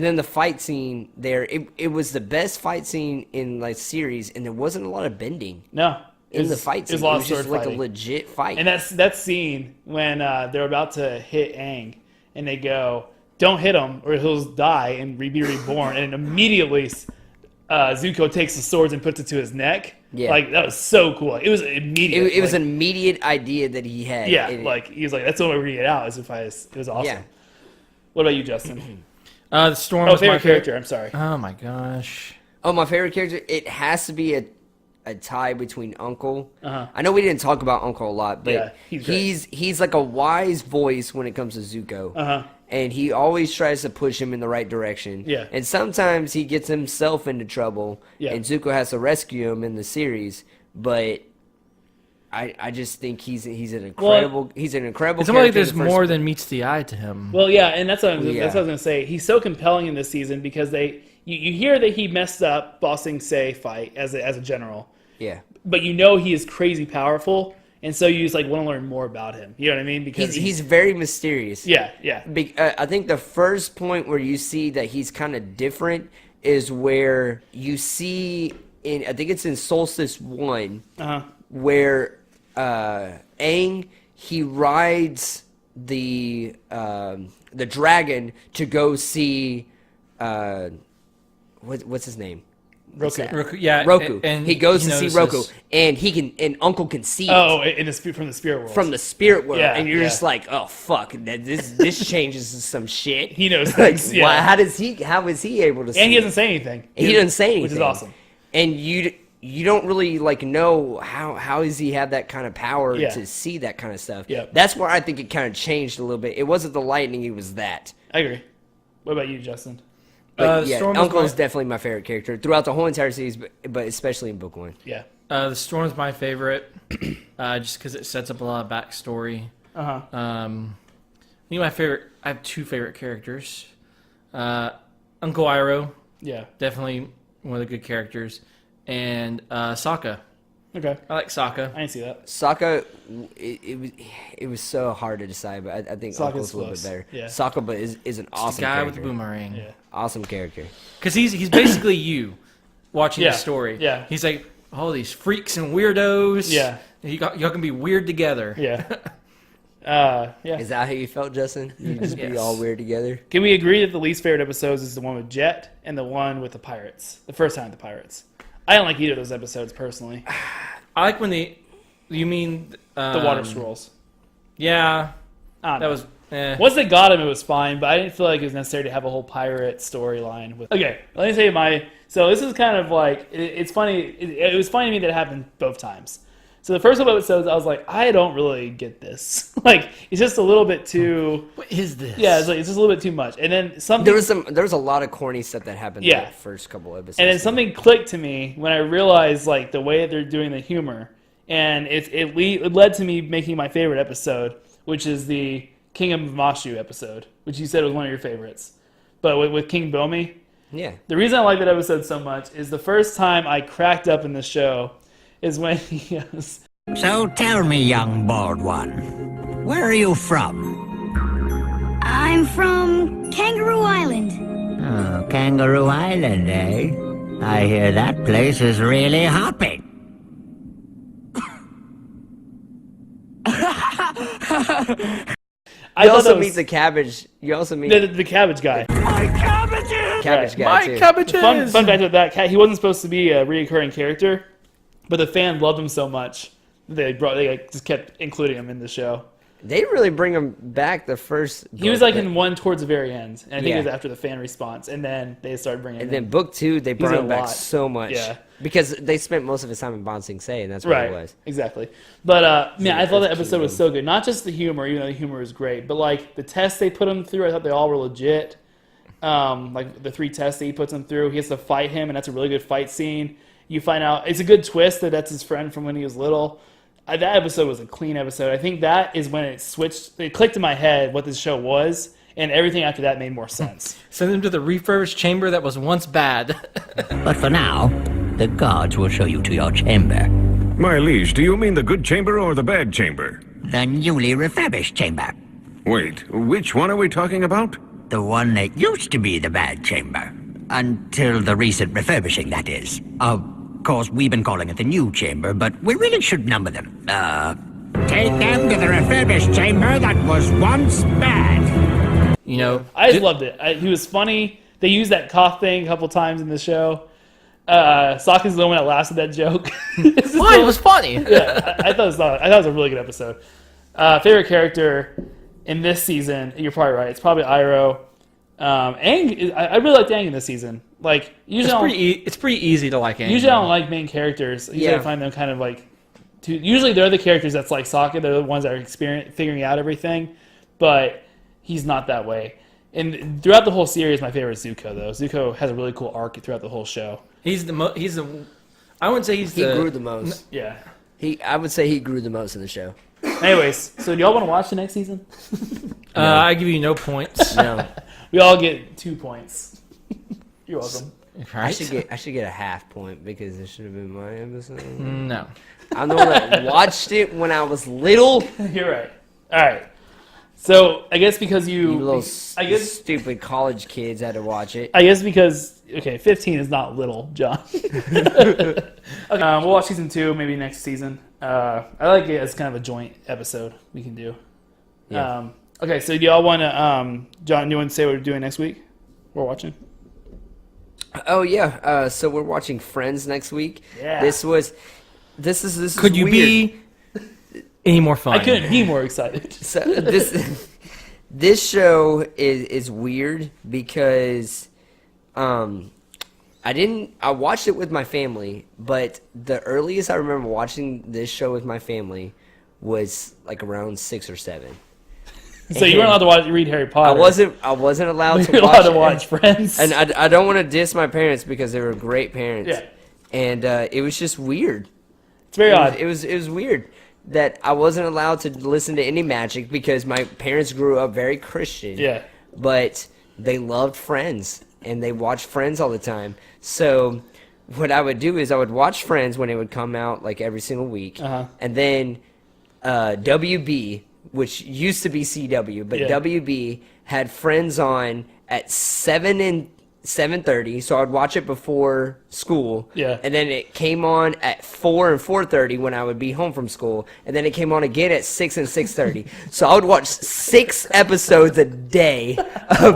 [SPEAKER 4] then the fight scene there, it was the best fight scene in like series, and there wasn't a lot of bending
[SPEAKER 2] No.
[SPEAKER 4] in the fight scene.
[SPEAKER 2] It was a lot of
[SPEAKER 4] just
[SPEAKER 2] sword
[SPEAKER 4] like
[SPEAKER 2] fighting.
[SPEAKER 4] a legit fight.
[SPEAKER 2] And that scene when they're about to hit Aang, and they go, "Don't hit him, or he'll die and be reborn." And immediately, Zuko takes the swords and puts it to his neck.
[SPEAKER 4] Yeah.
[SPEAKER 2] Like that was so cool. It was immediate.
[SPEAKER 4] it was
[SPEAKER 2] like,
[SPEAKER 4] an immediate idea that he had.
[SPEAKER 2] yeah.
[SPEAKER 4] It-
[SPEAKER 2] Like he was like, "That's the only way we're gonna get out." It was awesome.
[SPEAKER 4] Yeah.
[SPEAKER 2] What about you, Justin?
[SPEAKER 3] The Storm
[SPEAKER 2] Oh,
[SPEAKER 3] was my
[SPEAKER 2] favorite
[SPEAKER 3] favorite
[SPEAKER 2] character. I'm sorry.
[SPEAKER 3] Oh my gosh.
[SPEAKER 4] Oh, my favorite character. It has to be a tie between Uncle.
[SPEAKER 2] Uh-huh.
[SPEAKER 4] I know we didn't talk about Uncle a lot, but
[SPEAKER 2] Yeah, he's great.
[SPEAKER 4] he's like a wise voice when it comes to Zuko.
[SPEAKER 2] Uh-huh.
[SPEAKER 4] And he always tries to push him in the right direction.
[SPEAKER 2] Yeah.
[SPEAKER 4] And sometimes he gets himself into trouble,
[SPEAKER 2] Yeah.
[SPEAKER 4] and Zuko has to rescue him in the series. But I just think he's an incredible
[SPEAKER 3] It's
[SPEAKER 4] character.
[SPEAKER 3] almost like there's
[SPEAKER 4] in the first
[SPEAKER 3] more
[SPEAKER 4] place.
[SPEAKER 3] than meets the eye to him.
[SPEAKER 2] Well, yeah, and that's what I was
[SPEAKER 4] Yeah.
[SPEAKER 2] going to say. He's so compelling in this season because you hear that he messed up Bossing Say fight as a general,
[SPEAKER 4] Yeah.
[SPEAKER 2] but you know he is crazy powerful, and so you just like want to learn more about him. You know what I mean? Because
[SPEAKER 4] He's very mysterious.
[SPEAKER 2] yeah.
[SPEAKER 4] I think the first point where you see that he's kind of different is where you see I think it's in Solstice 1, where Aang, he rides the dragon to go see what's his name?
[SPEAKER 3] Roku, yeah,
[SPEAKER 4] Roku.
[SPEAKER 3] and
[SPEAKER 4] he goes
[SPEAKER 3] he
[SPEAKER 4] to see
[SPEAKER 3] notices-
[SPEAKER 4] Roku, and Uncle can see it.
[SPEAKER 2] Oh, from the spirit world.
[SPEAKER 4] From the spirit world,
[SPEAKER 2] Yeah,
[SPEAKER 4] and you're
[SPEAKER 2] yeah.
[SPEAKER 4] just like, oh fuck, this changes to some shit.
[SPEAKER 2] He knows
[SPEAKER 4] like,
[SPEAKER 2] things, yeah.
[SPEAKER 4] why, how is he able to see?
[SPEAKER 2] And he
[SPEAKER 4] it?
[SPEAKER 2] doesn't say anything.
[SPEAKER 4] He doesn't say anything,
[SPEAKER 2] which is awesome.
[SPEAKER 4] And you don't really like know how does he have that kind of power
[SPEAKER 2] Yeah.
[SPEAKER 4] to see that kind of stuff.
[SPEAKER 2] Yep.
[SPEAKER 4] That's where I think it kind of changed a little bit. It wasn't the lightning; it was that.
[SPEAKER 2] I agree. What about you, Justin?
[SPEAKER 4] But yeah,
[SPEAKER 3] Storm was
[SPEAKER 4] Uncle is
[SPEAKER 3] my-
[SPEAKER 4] definitely my favorite character throughout the whole entire series, but especially in book 1.
[SPEAKER 2] Yeah.
[SPEAKER 3] The Storm's my favorite, just because it sets up a lot of backstory. I have two favorite characters. Uncle Iroh,
[SPEAKER 2] Yeah.
[SPEAKER 3] definitely one of the good characters, and Sokka.
[SPEAKER 2] Okay.
[SPEAKER 3] I like Sokka.
[SPEAKER 2] I didn't see that.
[SPEAKER 4] Sokka, it was so hard to decide, but I think
[SPEAKER 2] Sokka's
[SPEAKER 4] Uncle's a little bit
[SPEAKER 2] close.
[SPEAKER 4] better.
[SPEAKER 2] Yeah.
[SPEAKER 4] Sokka, but is an awesome
[SPEAKER 3] the guy
[SPEAKER 4] character.
[SPEAKER 3] with the boomerang.
[SPEAKER 2] Yeah.
[SPEAKER 4] Awesome character.
[SPEAKER 3] Because he's basically you watching
[SPEAKER 2] Yeah,
[SPEAKER 3] the story.
[SPEAKER 2] yeah.
[SPEAKER 3] He's like, all these freaks and weirdos.
[SPEAKER 2] Yeah.
[SPEAKER 3] Y'all can be weird together.
[SPEAKER 2] Yeah. Yeah.
[SPEAKER 4] Is that how you felt, Justin? You just be
[SPEAKER 3] Yes.
[SPEAKER 4] all weird together?
[SPEAKER 2] Can we agree that the least favorite episodes is the one with Jet and the one with the pirates? The first time with the pirates. I don't like either of those episodes personally.
[SPEAKER 3] I like when you mean...
[SPEAKER 2] The water scrolls.
[SPEAKER 3] Yeah.
[SPEAKER 2] I don't
[SPEAKER 3] That
[SPEAKER 2] know.
[SPEAKER 3] was...
[SPEAKER 2] Once they got him, it was fine, but I didn't feel like it was necessary to have a whole pirate storyline with. Okay, let me tell you my. So this is kind of like it's funny. It was funny to me that it happened both times. So the first couple episodes, I was like, I don't really get this. Like it's just a little bit too.
[SPEAKER 3] What is this?
[SPEAKER 2] Yeah, it's just a little bit too much. And then something.
[SPEAKER 4] There was a lot of corny stuff that happened in
[SPEAKER 2] Yeah.
[SPEAKER 4] the first couple episodes.
[SPEAKER 2] And then something clicked to me when I realized like the way they're doing the humor, and it led to me making my favorite episode, which is the King of Mashu episode, which you said was one of your favorites. But with King Bomi,
[SPEAKER 4] Yeah.
[SPEAKER 2] the reason I like that episode so much is the first time I cracked up in the show is when he goes,
[SPEAKER 11] So tell me, young bald one, where are you from?
[SPEAKER 9] I'm from Kangaroo Island.
[SPEAKER 11] Oh, Kangaroo Island, eh? I hear that place is really hopping.
[SPEAKER 2] I
[SPEAKER 4] You
[SPEAKER 2] thought
[SPEAKER 4] also
[SPEAKER 2] that was-
[SPEAKER 4] meet the cabbage. You also meet
[SPEAKER 2] the cabbage guy.
[SPEAKER 4] cabbage guy
[SPEAKER 3] My
[SPEAKER 4] too.
[SPEAKER 3] cabbages!
[SPEAKER 2] Fun fact with that cat, he wasn't supposed to be a reoccurring character, but the fan loved him so much they just kept including him in the show.
[SPEAKER 4] They really bring him back the first.
[SPEAKER 2] He was
[SPEAKER 4] book,
[SPEAKER 2] like
[SPEAKER 4] but-
[SPEAKER 2] in one towards the very end, and I think
[SPEAKER 4] Yeah.
[SPEAKER 2] it was after the fan response, and then they started bringing.
[SPEAKER 4] And
[SPEAKER 2] him in.
[SPEAKER 4] then book 2, they brought
[SPEAKER 2] in
[SPEAKER 4] him
[SPEAKER 2] a
[SPEAKER 4] back
[SPEAKER 2] lot.
[SPEAKER 4] so much.
[SPEAKER 2] Yeah.
[SPEAKER 4] Because they spent most of his time in Bon Sing Se, and that's what
[SPEAKER 2] Right,
[SPEAKER 4] it was.
[SPEAKER 2] exactly. But man, I thought that
[SPEAKER 4] Earth
[SPEAKER 2] episode was so good. Not just the humor, even though the humor was great, but like the tests they put him through, I thought they all were legit. Like the 3 tests that he puts him through, he has to fight him, and that's a really good fight scene. You find out it's a good twist that that's his friend from when he was little. That episode was a clean episode. I think that is when it switched. It clicked in my head what this show was, and everything after that made more sense.
[SPEAKER 3] Send them to the refurbished chamber that was once bad.
[SPEAKER 11] But for now, the guards will show you to your chamber.
[SPEAKER 13] My liege, do you mean the good chamber or the bad chamber?
[SPEAKER 11] The newly refurbished chamber.
[SPEAKER 13] Wait, which one are we talking about?
[SPEAKER 11] The one that used to be the bad chamber. Until the recent refurbishing, that is. Of course, we've been calling it the new chamber, but we really should number them. Take them to the refurbished chamber that was once bad.
[SPEAKER 3] You know,
[SPEAKER 2] I just loved it. He was funny. They used that cough thing a couple times in the show. Sokka's the one that laughs at that joke.
[SPEAKER 3] Why? It was funny.
[SPEAKER 2] Yeah, I thought it was a really good episode. Favorite character in this season? You're probably right. It's probably Iroh. Aang. I really liked Aang in this season. Like usually,
[SPEAKER 3] It's pretty easy to like anime.
[SPEAKER 2] usually I don't like main characters. Usually I find them kind of like. Usually they're the characters that's like Sokka. They're the ones that are figuring out everything, but he's not that way. And throughout the whole series, my favorite is Zuko. Though Zuko has a really cool arc throughout the whole show.
[SPEAKER 3] He's the I wouldn't say he
[SPEAKER 4] grew the most.
[SPEAKER 2] Yeah.
[SPEAKER 4] I would say he grew the most in the show.
[SPEAKER 2] Anyways, so do y'all want to watch the next season?
[SPEAKER 3] I give you no points.
[SPEAKER 4] No.
[SPEAKER 2] We all get 2 points. You're welcome.
[SPEAKER 3] Right?
[SPEAKER 4] I should get a half point because it should have been my episode.
[SPEAKER 3] No.
[SPEAKER 4] I'm the one that watched it when I was little.
[SPEAKER 2] You're right. All right. So I guess because
[SPEAKER 4] You little stupid college kids had to watch it.
[SPEAKER 2] I guess because 15 is not little, John. Okay, we'll watch season 2 maybe next season. I like it as kind of a joint episode we can do.
[SPEAKER 4] Yeah.
[SPEAKER 2] Okay, so do y'all want to, John, do you want to say what we're doing next week? We're watching.
[SPEAKER 4] Oh yeah. So we're watching Friends next week.
[SPEAKER 2] Yeah.
[SPEAKER 4] This is
[SPEAKER 3] Could you
[SPEAKER 4] weird.
[SPEAKER 3] be any more fun?
[SPEAKER 2] I couldn't be more excited.
[SPEAKER 4] So this show is weird because I watched it with my family, but the earliest I remember watching this show with my family was like around 6 or 7.
[SPEAKER 2] So you weren't allowed to read Harry Potter.
[SPEAKER 4] I wasn't allowed to
[SPEAKER 2] You're
[SPEAKER 4] watch
[SPEAKER 2] allowed to watch Friends.
[SPEAKER 4] And I don't want to diss my parents because they were great parents.
[SPEAKER 2] Yeah.
[SPEAKER 4] And it was just weird.
[SPEAKER 2] It's very odd.
[SPEAKER 4] It was weird that I wasn't allowed to listen to any magic because my parents grew up very Christian.
[SPEAKER 2] Yeah.
[SPEAKER 4] But they loved Friends and they watched Friends all the time. So what I would do is I would watch Friends when it would come out like every single week. And then WB, which used to be CW, but WB had Friends on at 7 and 7:30, so I would watch it before school.
[SPEAKER 2] Yeah.
[SPEAKER 4] And then it came on at 4 and 4:30 when I would be home from school, and then it came on again at 6 and 6:30. So I would watch 6 episodes a day of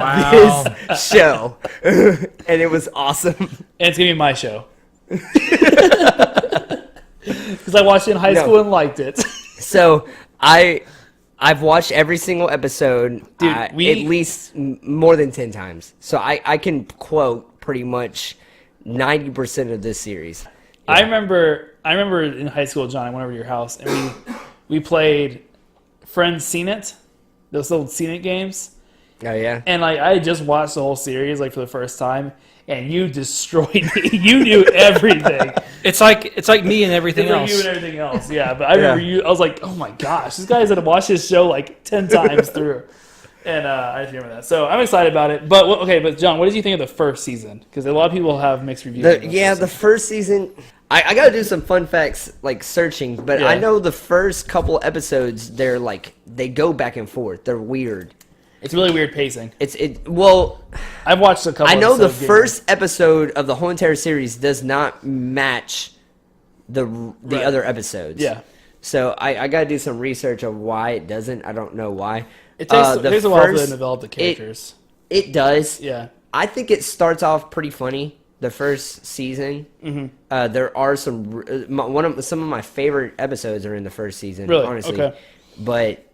[SPEAKER 4] this show, and it was awesome.
[SPEAKER 2] And it's gonna be my show because I watched it in high school and liked it.
[SPEAKER 4] So I've watched every single episode,
[SPEAKER 2] Dude,
[SPEAKER 4] at least more than 10 times. So I can quote pretty much 90% of this series.
[SPEAKER 2] I remember in high school, John, I went over to your house and we played Friends Seen It, those old Seen It games.
[SPEAKER 4] Oh yeah.
[SPEAKER 2] And like I had just watched the whole series like for the first time, and you destroyed me. You knew everything.
[SPEAKER 3] It's like me and everything else.
[SPEAKER 2] You and everything else, yeah. But I remember I was like, oh my gosh, this guy's gonna watch this show like 10 times through. And I just remember that. So I'm excited about it. But but John, what did you think of the first season? Because a lot of people have mixed reviews.
[SPEAKER 4] The first season, I got to do some fun facts like searching, but I know the first couple episodes they go back and forth. They're weird.
[SPEAKER 2] It's really weird pacing.
[SPEAKER 4] Well,
[SPEAKER 2] I've watched a couple.
[SPEAKER 4] I know the
[SPEAKER 2] episodes
[SPEAKER 4] first episode of the whole entire series does not match the other episodes.
[SPEAKER 2] Yeah.
[SPEAKER 4] So I got to do some research of why it doesn't. I don't know why.
[SPEAKER 2] It takes a while for them to develop the characters.
[SPEAKER 4] It does.
[SPEAKER 2] Yeah.
[SPEAKER 4] I think it starts off pretty funny. The first season, there are some of my favorite episodes are in the first season.
[SPEAKER 2] Really?
[SPEAKER 4] Honestly,
[SPEAKER 2] Okay.
[SPEAKER 4] But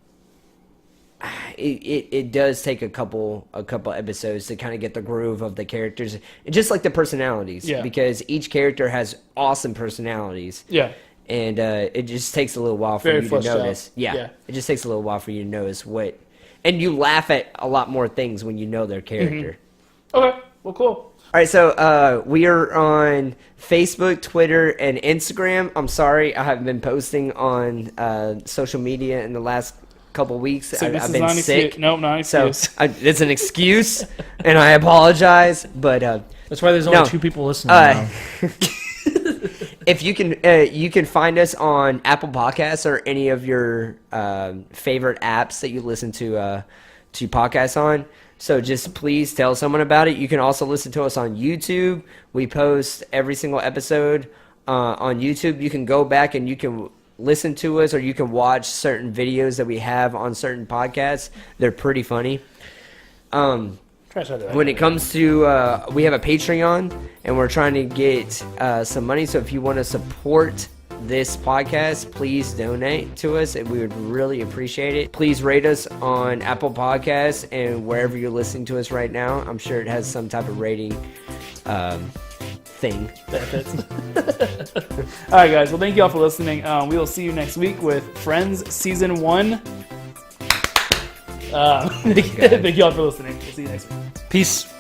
[SPEAKER 4] it does take a couple episodes to kind of get the groove of the characters, and just like the personalities.
[SPEAKER 2] Yeah.
[SPEAKER 4] Because each character has awesome personalities.
[SPEAKER 2] Yeah.
[SPEAKER 4] And it just takes a little while for
[SPEAKER 2] Very
[SPEAKER 4] you to
[SPEAKER 2] fleshed out.
[SPEAKER 4] notice. Yeah.
[SPEAKER 2] Yeah.
[SPEAKER 4] It just takes a little while for you to notice what, and you laugh at a lot more things when you know their character.
[SPEAKER 2] Okay. Well, cool.
[SPEAKER 4] All right, so we are on Facebook, Twitter, and Instagram. I'm sorry, I haven't been posting on social media in the last couple weeks.
[SPEAKER 2] So this
[SPEAKER 4] I've
[SPEAKER 2] is
[SPEAKER 4] been
[SPEAKER 2] not an
[SPEAKER 4] sick.
[SPEAKER 2] excuse. Nope, not an excuse.
[SPEAKER 4] It's an excuse, and I apologize. But
[SPEAKER 3] that's why there's only 2 people listening now.
[SPEAKER 4] If you can find us on Apple Podcasts or any of your favorite apps that you listen to podcasts on. So just please tell someone about it. You can also listen to us on YouTube. We post every single episode on YouTube. You can go back and you can listen to us, or you can watch certain videos that we have on certain podcasts. They're pretty funny. When it comes to, we have a Patreon, and we're trying to get some money. So if you want to support this podcast, please donate to us, and we would really appreciate it. Please rate us on Apple Podcasts and wherever you're listening to us right now. I'm sure it has some type of rating. thing.
[SPEAKER 2] Benefits. All right, guys. Well, thank you all for listening. We will see you next week with Friends Season 1. Thank you all for listening. We'll see you next week.
[SPEAKER 3] Peace.